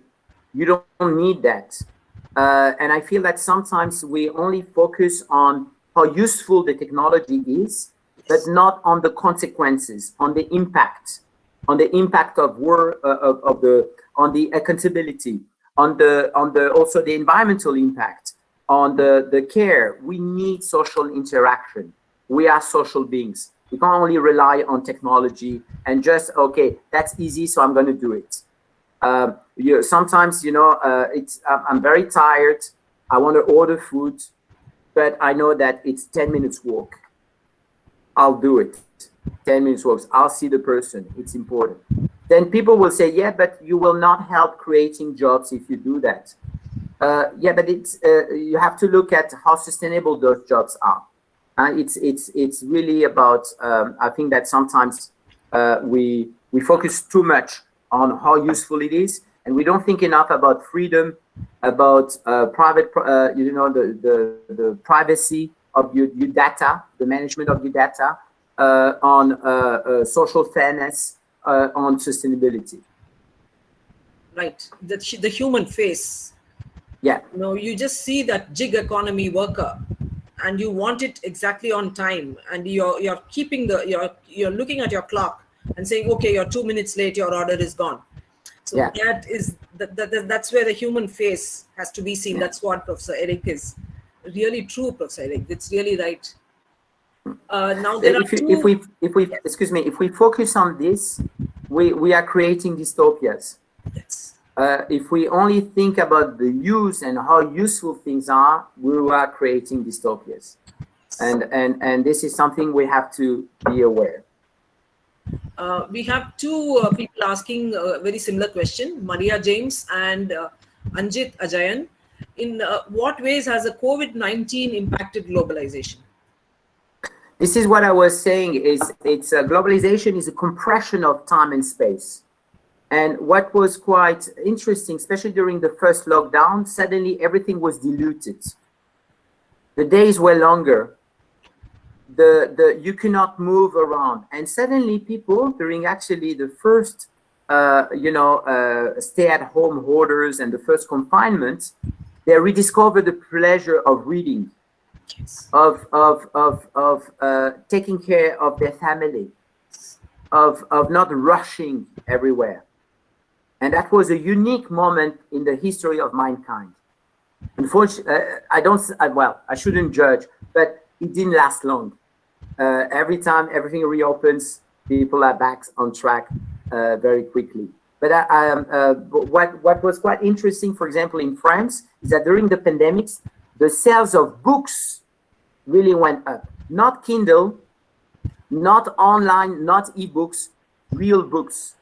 A: You don't need that. And I feel that sometimes we only focus on how useful the technology is, but not on the consequences, on the impact of work, on the accountability, on the also the environmental impact, on the care. We need social interaction. We are social beings. We can't only rely on technology and just, okay, that's easy, so I'm going to do it. Sometimes, I'm very tired. I want to order food, but I know that it's 10 minutes walk. I'll do it. 10 minutes walks. I'll see the person. It's important. Then people will say, yeah, but you will not help creating jobs if you do that. Yeah, but you have to look at how sustainable those jobs are. It's really about, I think that sometimes we focus too much on how useful it is, and we don't think enough about freedom, about private, the privacy of your data, the management of your data, on social fairness, on sustainability.
B: Right, the human face.
A: Yeah.
B: You just see that gig economy worker, and you want it exactly on time, and you're keeping you're looking at your clock and saying, okay, you're 2 minutes late, your order is gone. So yeah, that's where the human face has to be seen. That's what Professor Eric is really true, Professor Eric. It's really right. Now there
A: if we focus on this, we are creating dystopias.
B: Yes.
A: If we only think about the use and how useful things are, we are creating dystopias. And this is something we have to be aware.
B: We have two people asking a very similar question, Maria James and Anjit Ajayan. In what ways has the COVID-19 impacted globalization?
A: This is what I was saying, is globalization is a compression of time and space. And what was quite interesting, especially during the first lockdown, suddenly everything was diluted. The days were longer. You cannot move around. And suddenly people, during actually the first, stay-at-home orders and the first confinement, they rediscovered the pleasure of reading, of taking care of their family, of not rushing everywhere. And that was a unique moment in the history of mankind. Unfortunately, I shouldn't judge, but it didn't last long. Every time everything reopens, people are back on track very quickly. But what was quite interesting, for example, in France, is that during the pandemics, the sales of books really went up. Not Kindle, not online, not e-books, real books.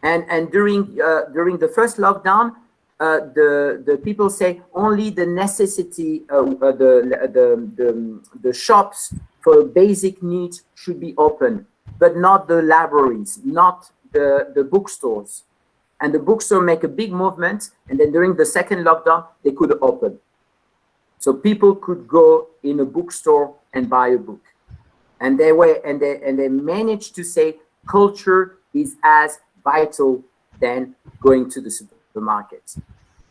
A: And during the first lockdown, the people say only the necessity, the shops for basic needs should be open, but not the libraries, not the bookstores. And the bookstore make a big movement, and then during the second lockdown, they could open. So people could go in a bookstore and buy a book. And they managed to say culture is as vital than going to the supermarket.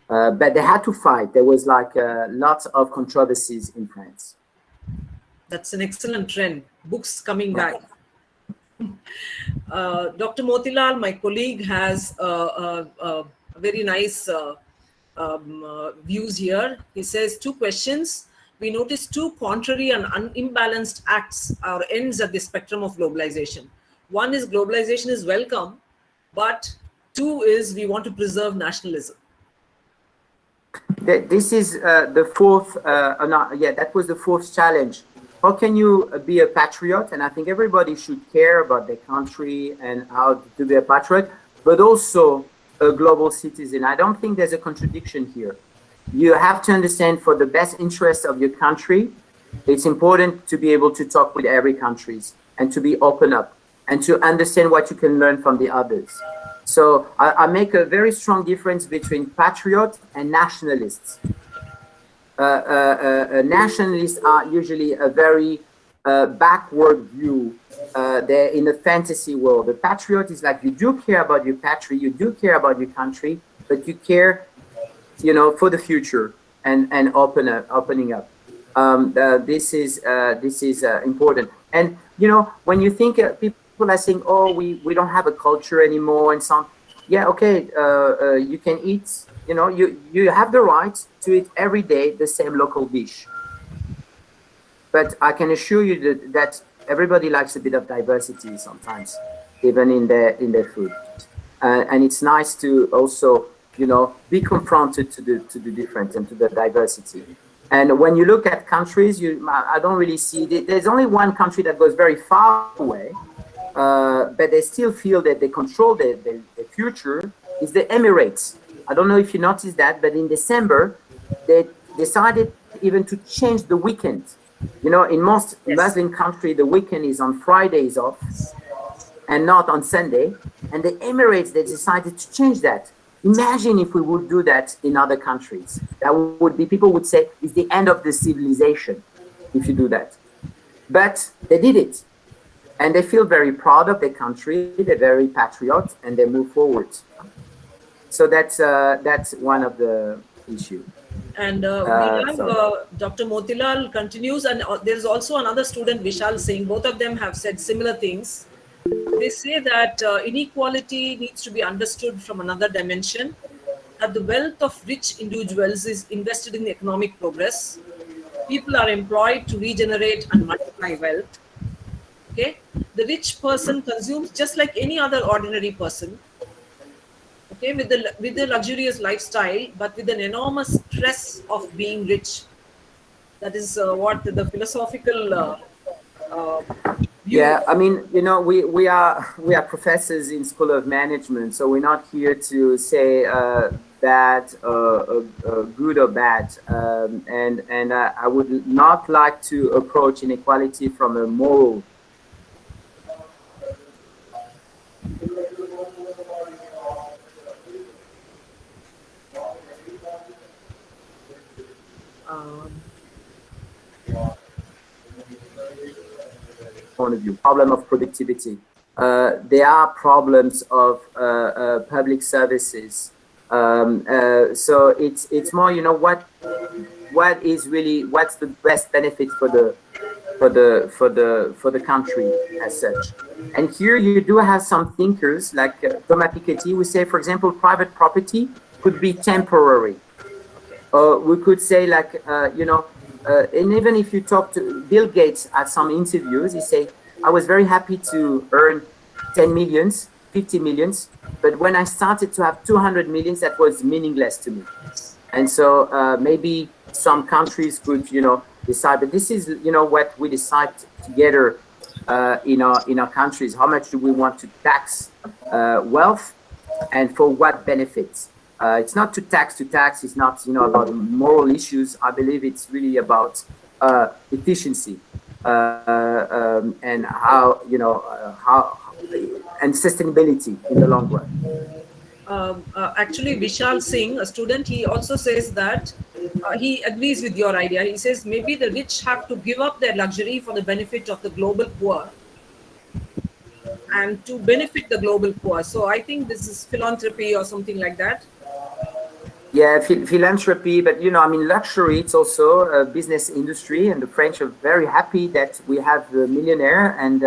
A: But they had to fight. There was lots of controversies in France.
B: That's an excellent trend. Books coming back. Dr. Motilal, my colleague, has a very nice views here. He says two questions. We notice two contrary and unimbalanced acts or ends at the spectrum of globalization. One is globalization is welcome, but two is we want to preserve nationalism.
A: This is the fourth, that was the fourth challenge. How can you be a patriot? And I think everybody should care about their country and how to be a patriot, but also a global citizen. I don't think there's a contradiction here. You have to understand, for the best interest of your country, it's important to be able to talk with every country and to be open up and to understand what you can learn from the others. So I make a very strong difference between patriot and nationalists. Nationalists are usually a very backward view. They're in a fantasy world. The patriot is like, you do care about your country, you do care about your country, but you care, for the future and opening up. This is important. And when you think people are saying, oh, we don't have a culture anymore and so on. Yeah, okay, you can eat, you have the right to eat every day the same local dish. But I can assure you that everybody likes a bit of diversity sometimes, even in their food. And it's nice to also, be confronted to the different and to the diversity. And when you look at countries, I don't really see, there's only one country that goes very far away, but they still feel that they control their future, is the Emirates. I don't know if you noticed that, but in December, they decided even to change the weekend. In most Muslim countries, the weekend is on Fridays off and not on Sunday. And the Emirates, they decided to change that. Imagine if we would do that in other countries. That would be, people would say, it's the end of the civilization if you do that. But they did it. And they feel very proud of their country, they're very patriot, and they move forward. So that's one of the issues.
B: And we have Dr. Motilal continues, and there's also another student, Vishal, saying both of them have said similar things. They say that inequality needs to be understood from another dimension, that the wealth of rich individuals is invested in economic progress. People are employed to regenerate and multiply wealth. Okay, the rich person consumes just like any other ordinary person. Okay, with the luxurious lifestyle, but with an enormous stress of being rich. That is what the philosophical view.
A: Yeah, I mean, we are professors in School of Management, so we're not here to say bad, good or bad, and I would not like to approach inequality from a moral. Point of view, problem of productivity. There are problems of public services. So it's more, what's the best benefit for the country as such. And here you do have some thinkers like Thomas Piketty, who say, for example, private property could be temporary. We could say like, and even if you talk to Bill Gates at some interviews, he say, I was very happy to earn 10 millions, 50 millions, but when I started to have 200 millions, that was meaningless to me. And so maybe some countries could, decide, but this is, what we decide together in our countries. How much do we want to tax wealth and for what benefits? It's not to tax. It's not, about moral issues. I believe it's really about efficiency and how, and sustainability in the long run.
B: Actually, Vishal Singh, a student, he also says that he agrees with your idea. He says maybe the rich have to give up their luxury for the benefit of the global poor and to benefit the global poor. So I think this is philanthropy or something like that.
A: Yeah, philanthropy, but luxury, it's also a business industry, and the French are very happy that we have a millionaire and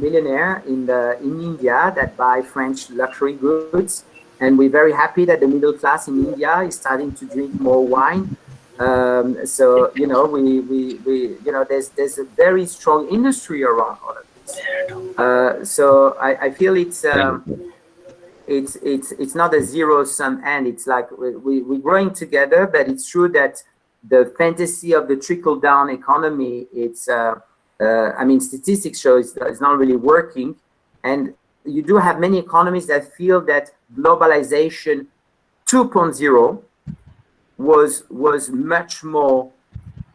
A: billionaire in India that buy French luxury goods, and we're very happy that the middle class in India is starting to drink more wine. So there's a very strong industry around all of this. So I feel it's not a zero-sum end. It's like we're growing together, but it's true that the fantasy of the trickle-down economy, statistics show it's not really working. And you do have many economies that feel that globalization 2.0 was much more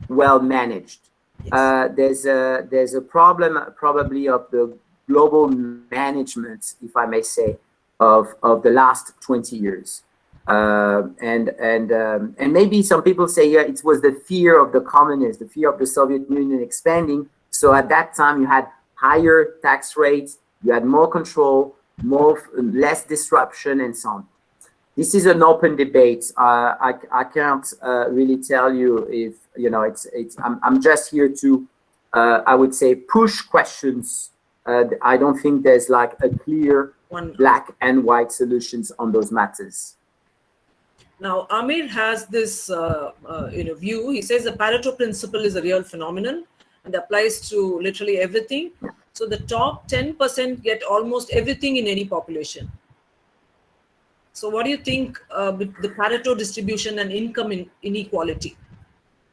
A: well managed. There's a problem probably of the global management, if I may say, of the last 20 years. And maybe some people say, yeah, it was the fear of the communists, the fear of the Soviet Union expanding. So at that time you had higher tax rates, you had more control, less disruption, and so on. This is an open debate. I can't really tell you if, I'm just here to, I would say, push questions. I don't think there's like a clear black and white solutions on those matters.
B: Now, Amir has this view. He says the Pareto principle is a real phenomenon and applies to literally everything. So the top 10% get almost everything in any population. So what do you think with the Pareto distribution and income inequality?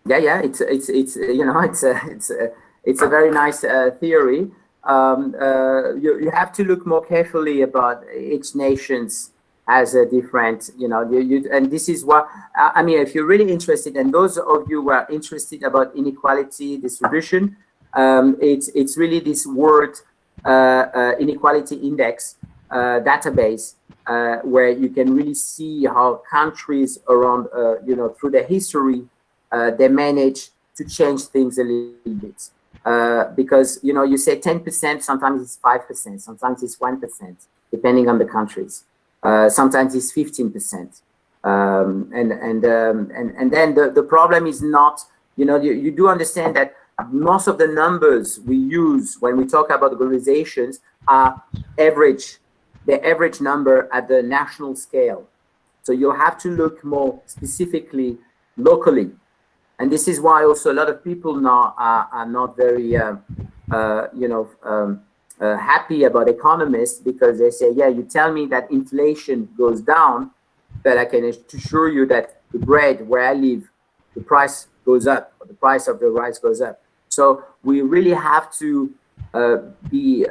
A: Yeah, it's a very nice theory. You have to look more carefully about each nation's as a different, and this is what I mean. If you're really interested, and those of you who are interested about inequality distribution, it's really this World Inequality Index database where you can really see how countries around, through their history, they manage to change things a little bit. Because you say 10%, sometimes it's 5%, sometimes it's 1%, depending on the countries. Sometimes it's 15%, and then the problem is not, you do understand that most of the numbers we use when we talk about globalizations are average, the average number at the national scale. So you have to look more specifically locally. And this is why also a lot of people now are not very, happy about economists, because they say, yeah, you tell me that inflation goes down, but I can assure you that the bread where I live the price goes up, or the price of the rice goes up. So we really have to we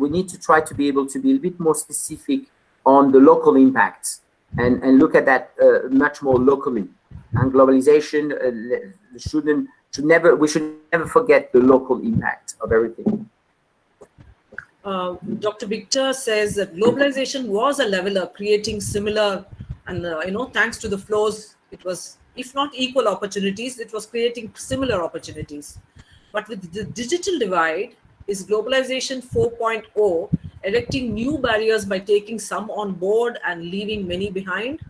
A: need to try to be able to be a bit more specific on the local impacts and look at that much more locally. And globalization we should never forget the local impact of everything.
B: Dr. Victor says that globalization was a leveler, creating similar, and thanks to the flows, it was, if not equal opportunities, it was creating similar opportunities. But with the digital divide, is globalization 4.0 erecting new barriers by taking some on board and leaving many behind?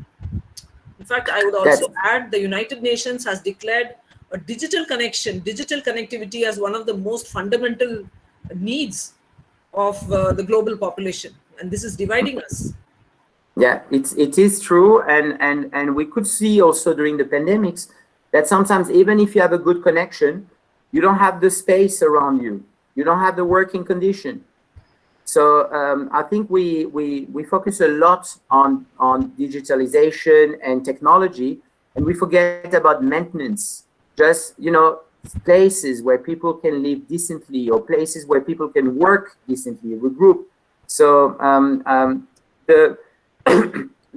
B: In fact, I would also add the United Nations has declared a digital connectivity as one of the most fundamental needs of the global population, and this is dividing us.
A: Yeah, it is true, and we could see also during the pandemics that sometimes even if you have a good connection, you don't have the space around you, you don't have the working condition. So I think we focus a lot on digitalization and technology, and we forget about maintenance. Just places where people can live decently, or places where people can work decently, regroup. So the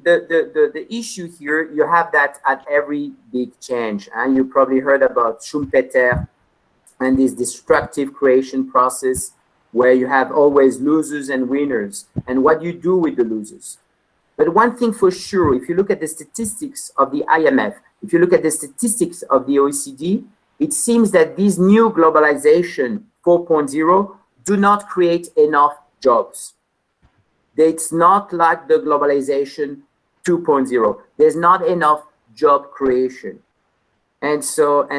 A: the issue here, you have that at every big change, and you probably heard about Schumpeter and this destructive creation process, where you have always losers and winners, and what you do with the losers. But one thing for sure, if you look at the statistics of the IMF, if you look at the statistics of the OECD, it seems that these new globalization 4.0 do not create enough jobs. It's not like the globalization 2.0. There's not enough job creation. And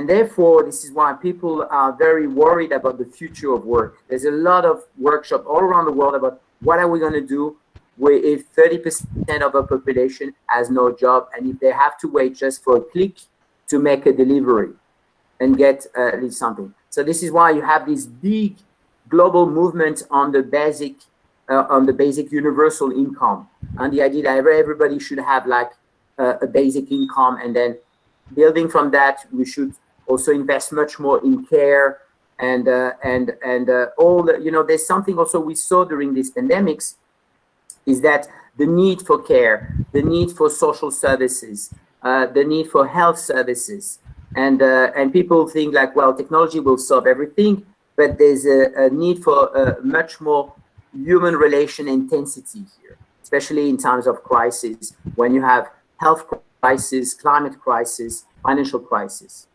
A: therefore, this is why people are very worried about the future of work. There's a lot of workshops all around the world about what are we going to do if 30% of our population has no job, and if they have to wait just for a click to make a delivery and get at least something. So this is why you have this big global movement on the basic universal income, and the idea that everybody should have like a basic income, and then building from that, we should also invest much more in care and all the, there's something also we saw during these pandemics, is that the need for care, the need for social services, the need for health services, and people think like, well, technology will solve everything, but there's a need for much more human relation intensity here, especially in times of crisis, when you have health crisis, climate crisis, financial crisis.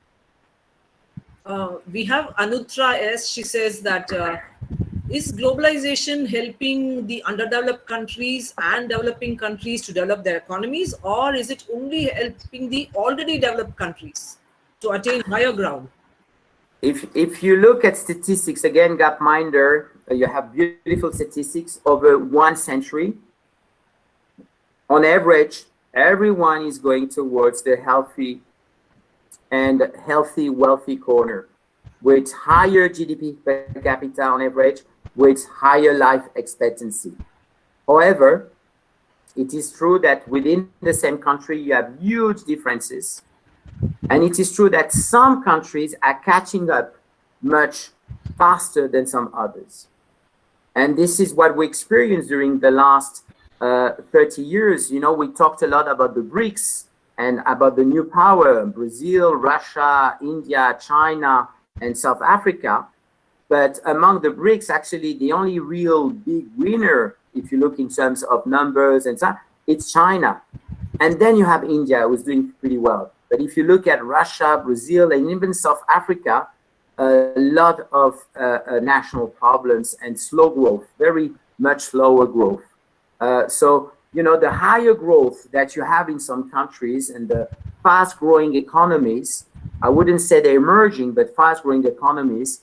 B: We have Anutra S. She says that is globalization helping the underdeveloped countries and developing countries to develop their economies, or is it only helping the already developed countries to attain higher ground?
A: If you look at statistics, again, Gapminder, you have beautiful statistics over 1 century. On average, everyone is going towards the healthy, wealthy corner, with higher GDP per capita on average, with higher life expectancy. However, it is true that within the same country, you have huge differences. And it is true that some countries are catching up much faster than some others. And this is what we experienced during the last 30 years. We talked a lot about the BRICS and about the new power, Brazil, Russia, India, China, and South Africa. But among the BRICS, actually, the only real big winner, if you look in terms of numbers and so on, it's China. And then you have India, who's doing pretty well. But if you look at Russia, Brazil, and even South Africa, a lot of national problems and slow growth, very much slower growth. So, the higher growth that you have in some countries and the fast-growing economies, I wouldn't say they're emerging, but fast-growing economies,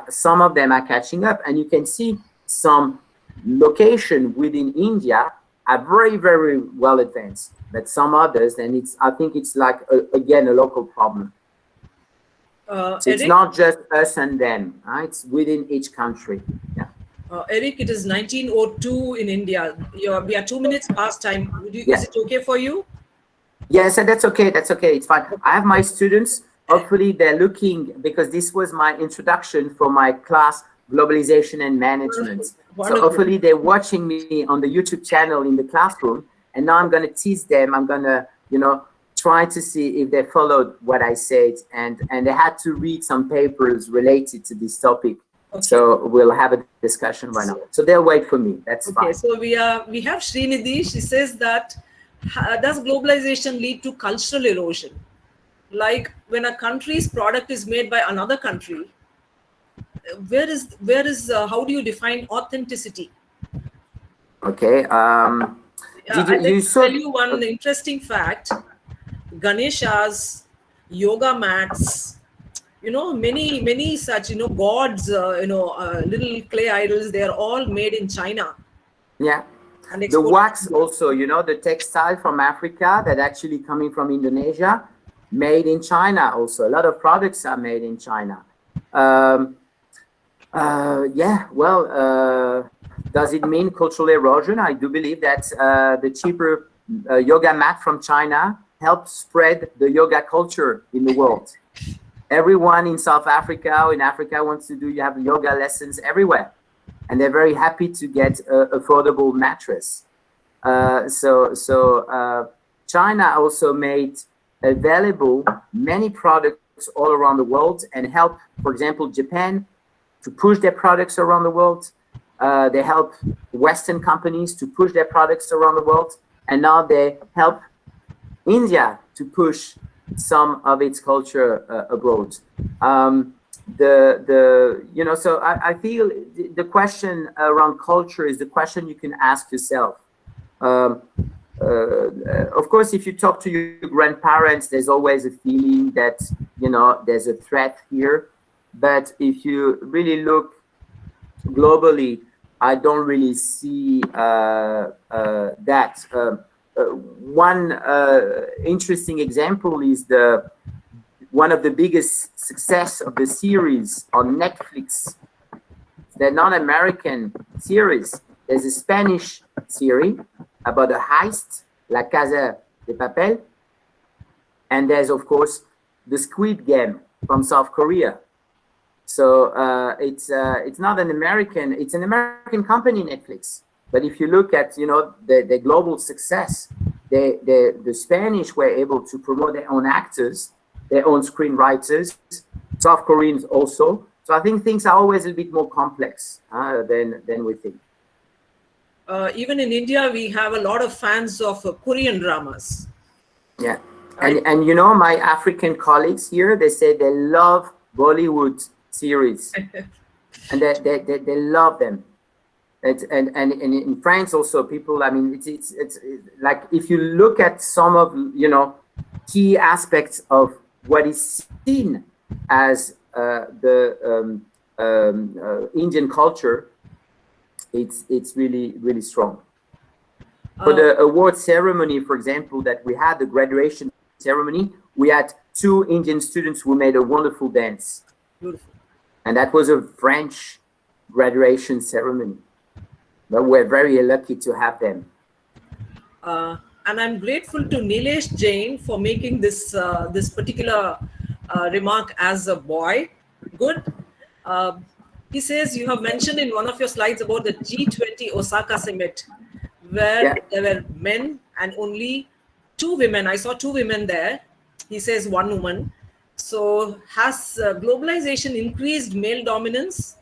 A: some of them are catching up. And you can see some location within India are very, very well advanced, but some others, and I think it's like, again, a local problem. So it's not just us and them, it's within each country. Yeah.
B: Eric, it is 19:02 in India. We are 2 minutes past time. Is it okay for you?
A: Yes, and that's okay. That's okay. It's fine. I have my students. Hopefully, they're looking, because this was my introduction for my class, Globalization and Management. So
B: Wonderful.
A: hopefully, they're watching me on the YouTube channel in the classroom. And now I'm going to tease them. I'm going to, try to see if they followed what I said. And they had to read some papers related to this topic.
B: Okay.
A: So we'll have a discussion right now. So they'll wait for me. That's
B: Okay,
A: fine.
B: so we have Srinidhi. She says that does globalization lead to cultural erosion? Like when a country's product is made by another country, where is how do you define authenticity?
A: Okay.
B: I'd like
A: you
B: to
A: saw?
B: tell you one interesting fact. Ganeshas, yoga mats, many such gods, little clay idols. They are all made in China.
A: Yeah.
B: And
A: The
B: exported
A: wax
B: to-
A: also, the textile from Africa that actually coming from Indonesia, made in China also. A lot of products are made in China. Does it mean cultural erosion? I do believe that the cheaper yoga mat from China helped spread the yoga culture in the world. Everyone in South Africa or in Africa wants to you have yoga lessons everywhere. And they're very happy to get an affordable mattress. China also made available many products all around the world and help, for example, Japan to push their products around the world. They help Western companies to push their products around the world. And now they help India to push some of its culture abroad. So I feel the question around culture is the question you can ask yourself. Of course, if you talk to your grandparents, there's always a feeling that, there's a threat here. But if you really look globally, I don't really see that. One interesting example is one of the biggest success of the series on Netflix. They're non-American series. There's a Spanish series about a heist, La Casa de Papel. And there's, of course, the Squid Game from South Korea. So it's not an American, it's an American company, Netflix. But if you look at, the global success, the Spanish were able to promote their own actors, their own screenwriters, South Koreans also. So I think things are always a bit more complex than we think.
B: Even in India, we have a lot of fans of Korean dramas.
A: Yeah. And my African colleagues here, they say they love Bollywood series. And they love them. And in France also, people, I mean, it's like if you look at some of, key aspects of what is seen as the Indian culture, it's really, really strong. For the award ceremony, for example, that we had, the graduation ceremony, we had 2 Indian students who made a wonderful dance.
B: Beautiful.
A: And that was a French graduation ceremony. But we're very lucky to have them.
B: And I'm grateful to Nilesh Jain for making this particular remark as a boy. Good. He says you have mentioned in one of your slides about the G20 Osaka summit, where there were men and only 2 women. I saw 2 women there. He says 1 woman. So has globalization increased male dominance?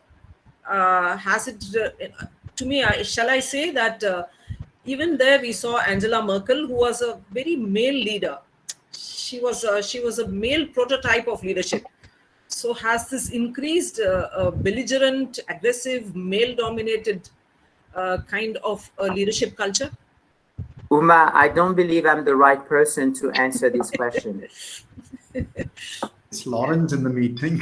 B: Has it? To me, shall I say that even there we saw Angela Merkel, who was a very male leader. She was a male prototype of leadership. So has this increased belligerent, aggressive, male-dominated kind of leadership culture?
A: Uma, I don't believe I'm the right person to answer this question.
G: It's Lawrence in the meeting.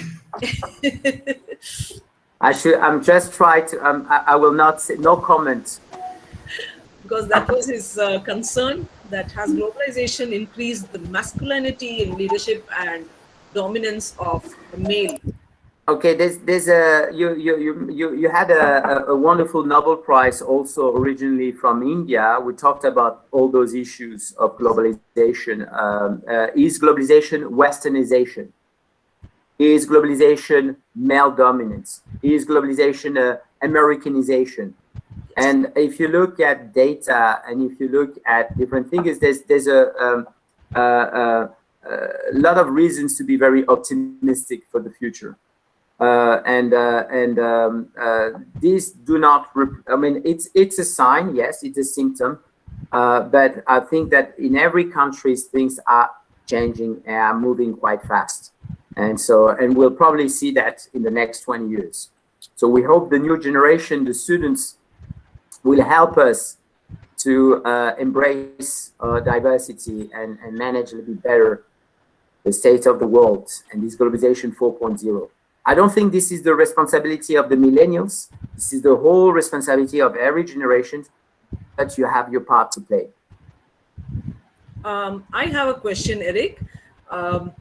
A: I'm just trying to, I will not say, no comment.
B: Because that was his concern, that has globalization increased the masculinity in leadership and dominance of the male?
A: Okay, there's a you had a wonderful Nobel Prize also originally from India. We talked about all those issues of globalization. Is globalization Westernization? Is globalization male dominance? Is globalization Americanization? And if you look at data and if you look at different things, there's a lot of reasons to be very optimistic for the future. These do not, I mean, it's a sign, yes, it's a symptom, but I think that in every country things are changing and are moving quite fast. And we'll probably see that in the next 20 years. So we hope the new generation, the students, will help us to embrace diversity and manage a little bit better the state of the world and this globalization 4.0. I don't think this is the responsibility of the millennials. This is the whole responsibility of every generation, that you have your part to play.
B: I have a question, Eric. I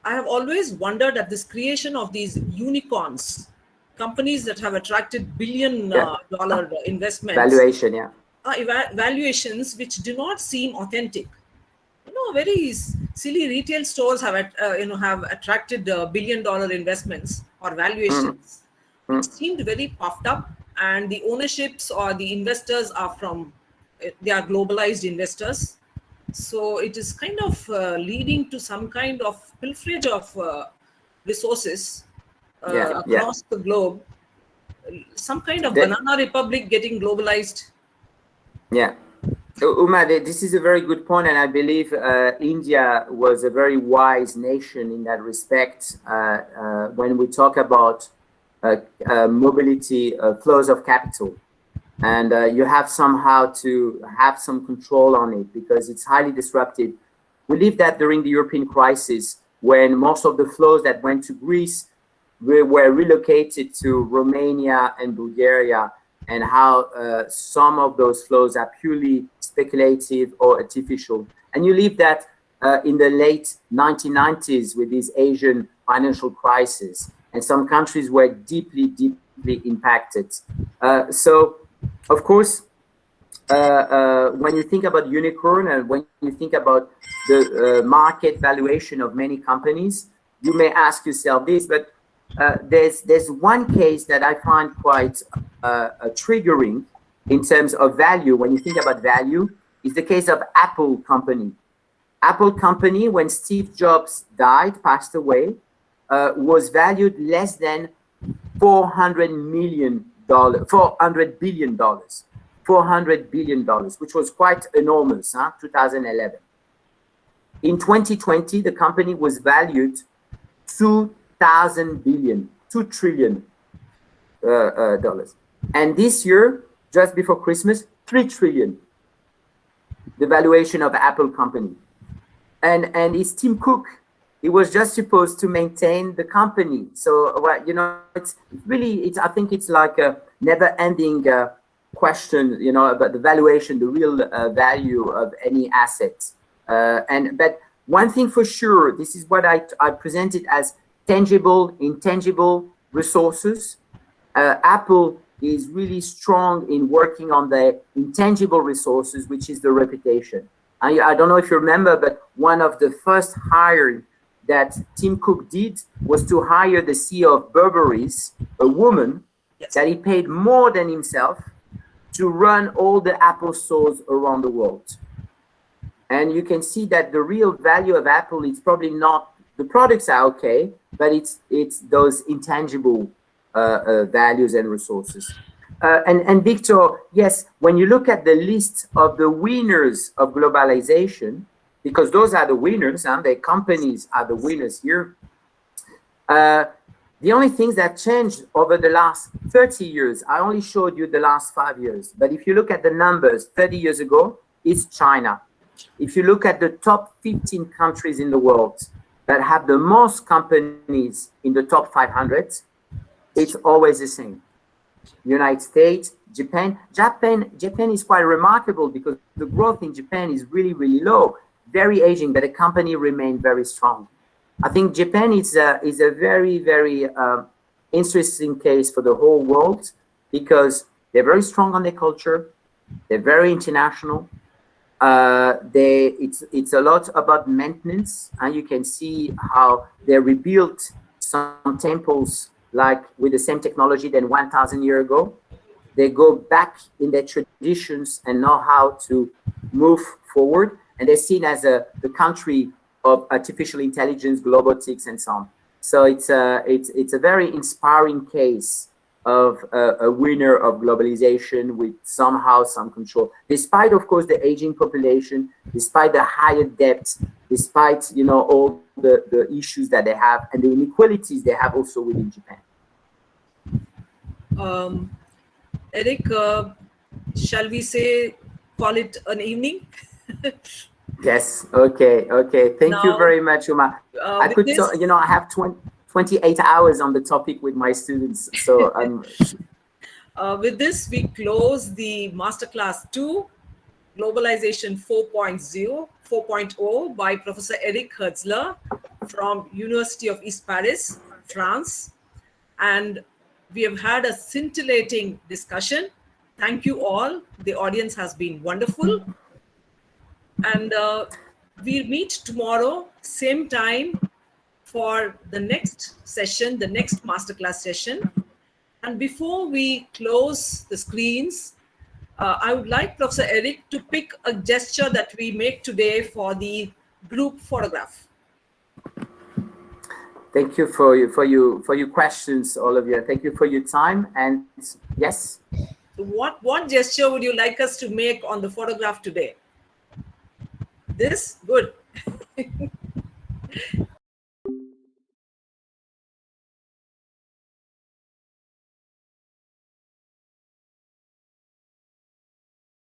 B: have always wondered at this creation of these unicorns, companies that have attracted billion-dollar investments.
A: Valuation, yeah.
B: Valuations which do not seem authentic. You know, very silly retail stores have attracted billion-dollar investments or valuations. It seemed very puffed up, and the ownerships or the investors are they are globalized investors. So it is kind of leading to some kind of pilferage of resources across the globe. Some kind of banana republic getting globalized.
A: Yeah. Uma, this is a very good point, and I believe India was a very wise nation in that respect. When we talk about mobility, flows of capital, and you have somehow to have some control on it because it's highly disruptive. We lived that during the European crisis, when most of the flows that went to Greece were relocated to Romania and Bulgaria, and how some of those flows are purely speculative or artificial. And you leave that in the late 1990s with this Asian financial crisis, and some countries were deeply, deeply impacted. So, of course, when you think about unicorn and when you think about the market valuation of many companies, you may ask yourself this, but there's one case that I find quite triggering in terms of value. When you think about value, is the case of Apple company. Apple company, when Steve Jobs died, passed away, was valued less than $400 billion, which was quite enormous, 2011. In 2020, the company was valued $2 trillion dollars. And this year, just before Christmas, 3 trillion, the valuation of Apple company. And it's Tim Cook. He was just supposed to maintain the company. So, you know, it's really, I think it's like a never-ending question, you know, about the valuation, the real value of any asset. But one thing for sure, this is what I presented as tangible, intangible resources. Apple is really strong in working on the intangible resources, which is the reputation. I don't know if you remember, but one of the first hires that Tim Cook did was to hire the CEO of Burberry's, a woman that he paid more than himself to run all the Apple stores around the world. And you can see that the real value of Apple is probably not, the products are okay, but it's those intangible values and resources. And Victor, yes, when you look at the list of the winners of globalization, because those are the winners, and the companies are the winners here. The only things that changed over the last 30 years, I only showed you the last 5 years, but if you look at the numbers 30 years ago, it's China. If you look at the top 15 countries in the world that have the most companies in the top 500, it's always the same. United States, Japan. Japan is quite remarkable because the growth in Japan is really, really low, very aging, but the company remained very strong. I think Japan is a very, very interesting case for the whole world because they're very strong on their culture. They're very international. It's a lot about maintenance, and you can see how they rebuilt some temples like with the same technology than 1,000 years ago. They go back in their traditions and know how to move forward, and they're seen as the country of artificial intelligence, globotics, and so on. So it's a very inspiring case of a winner of globalization with somehow some control, despite of course the aging population, despite the higher debt, despite all the issues that they have and the inequalities they have also within Japan.
B: Eric, shall we say call it an evening?
A: Yes. Okay. Thank you
B: Now,
A: very much, Uma. I
B: with
A: could
B: this-
A: talk, I have 28 hours on the topic with my students, so
B: with this, we close the Masterclass 2, Globalization 4.0 by Professor Eric Hertzler from University of East Paris, France. And we have had a scintillating discussion. Thank you all. The audience has been wonderful. And we'll meet tomorrow, same time, for the next session, the next Masterclass session. And before we close the screens, I would like Professor Eric to pick a gesture that we make today for the group photograph.
A: thank you for your questions, all of you. Thank you for your time. And yes.
B: What gesture would you like us to make on the photograph today? This? Good.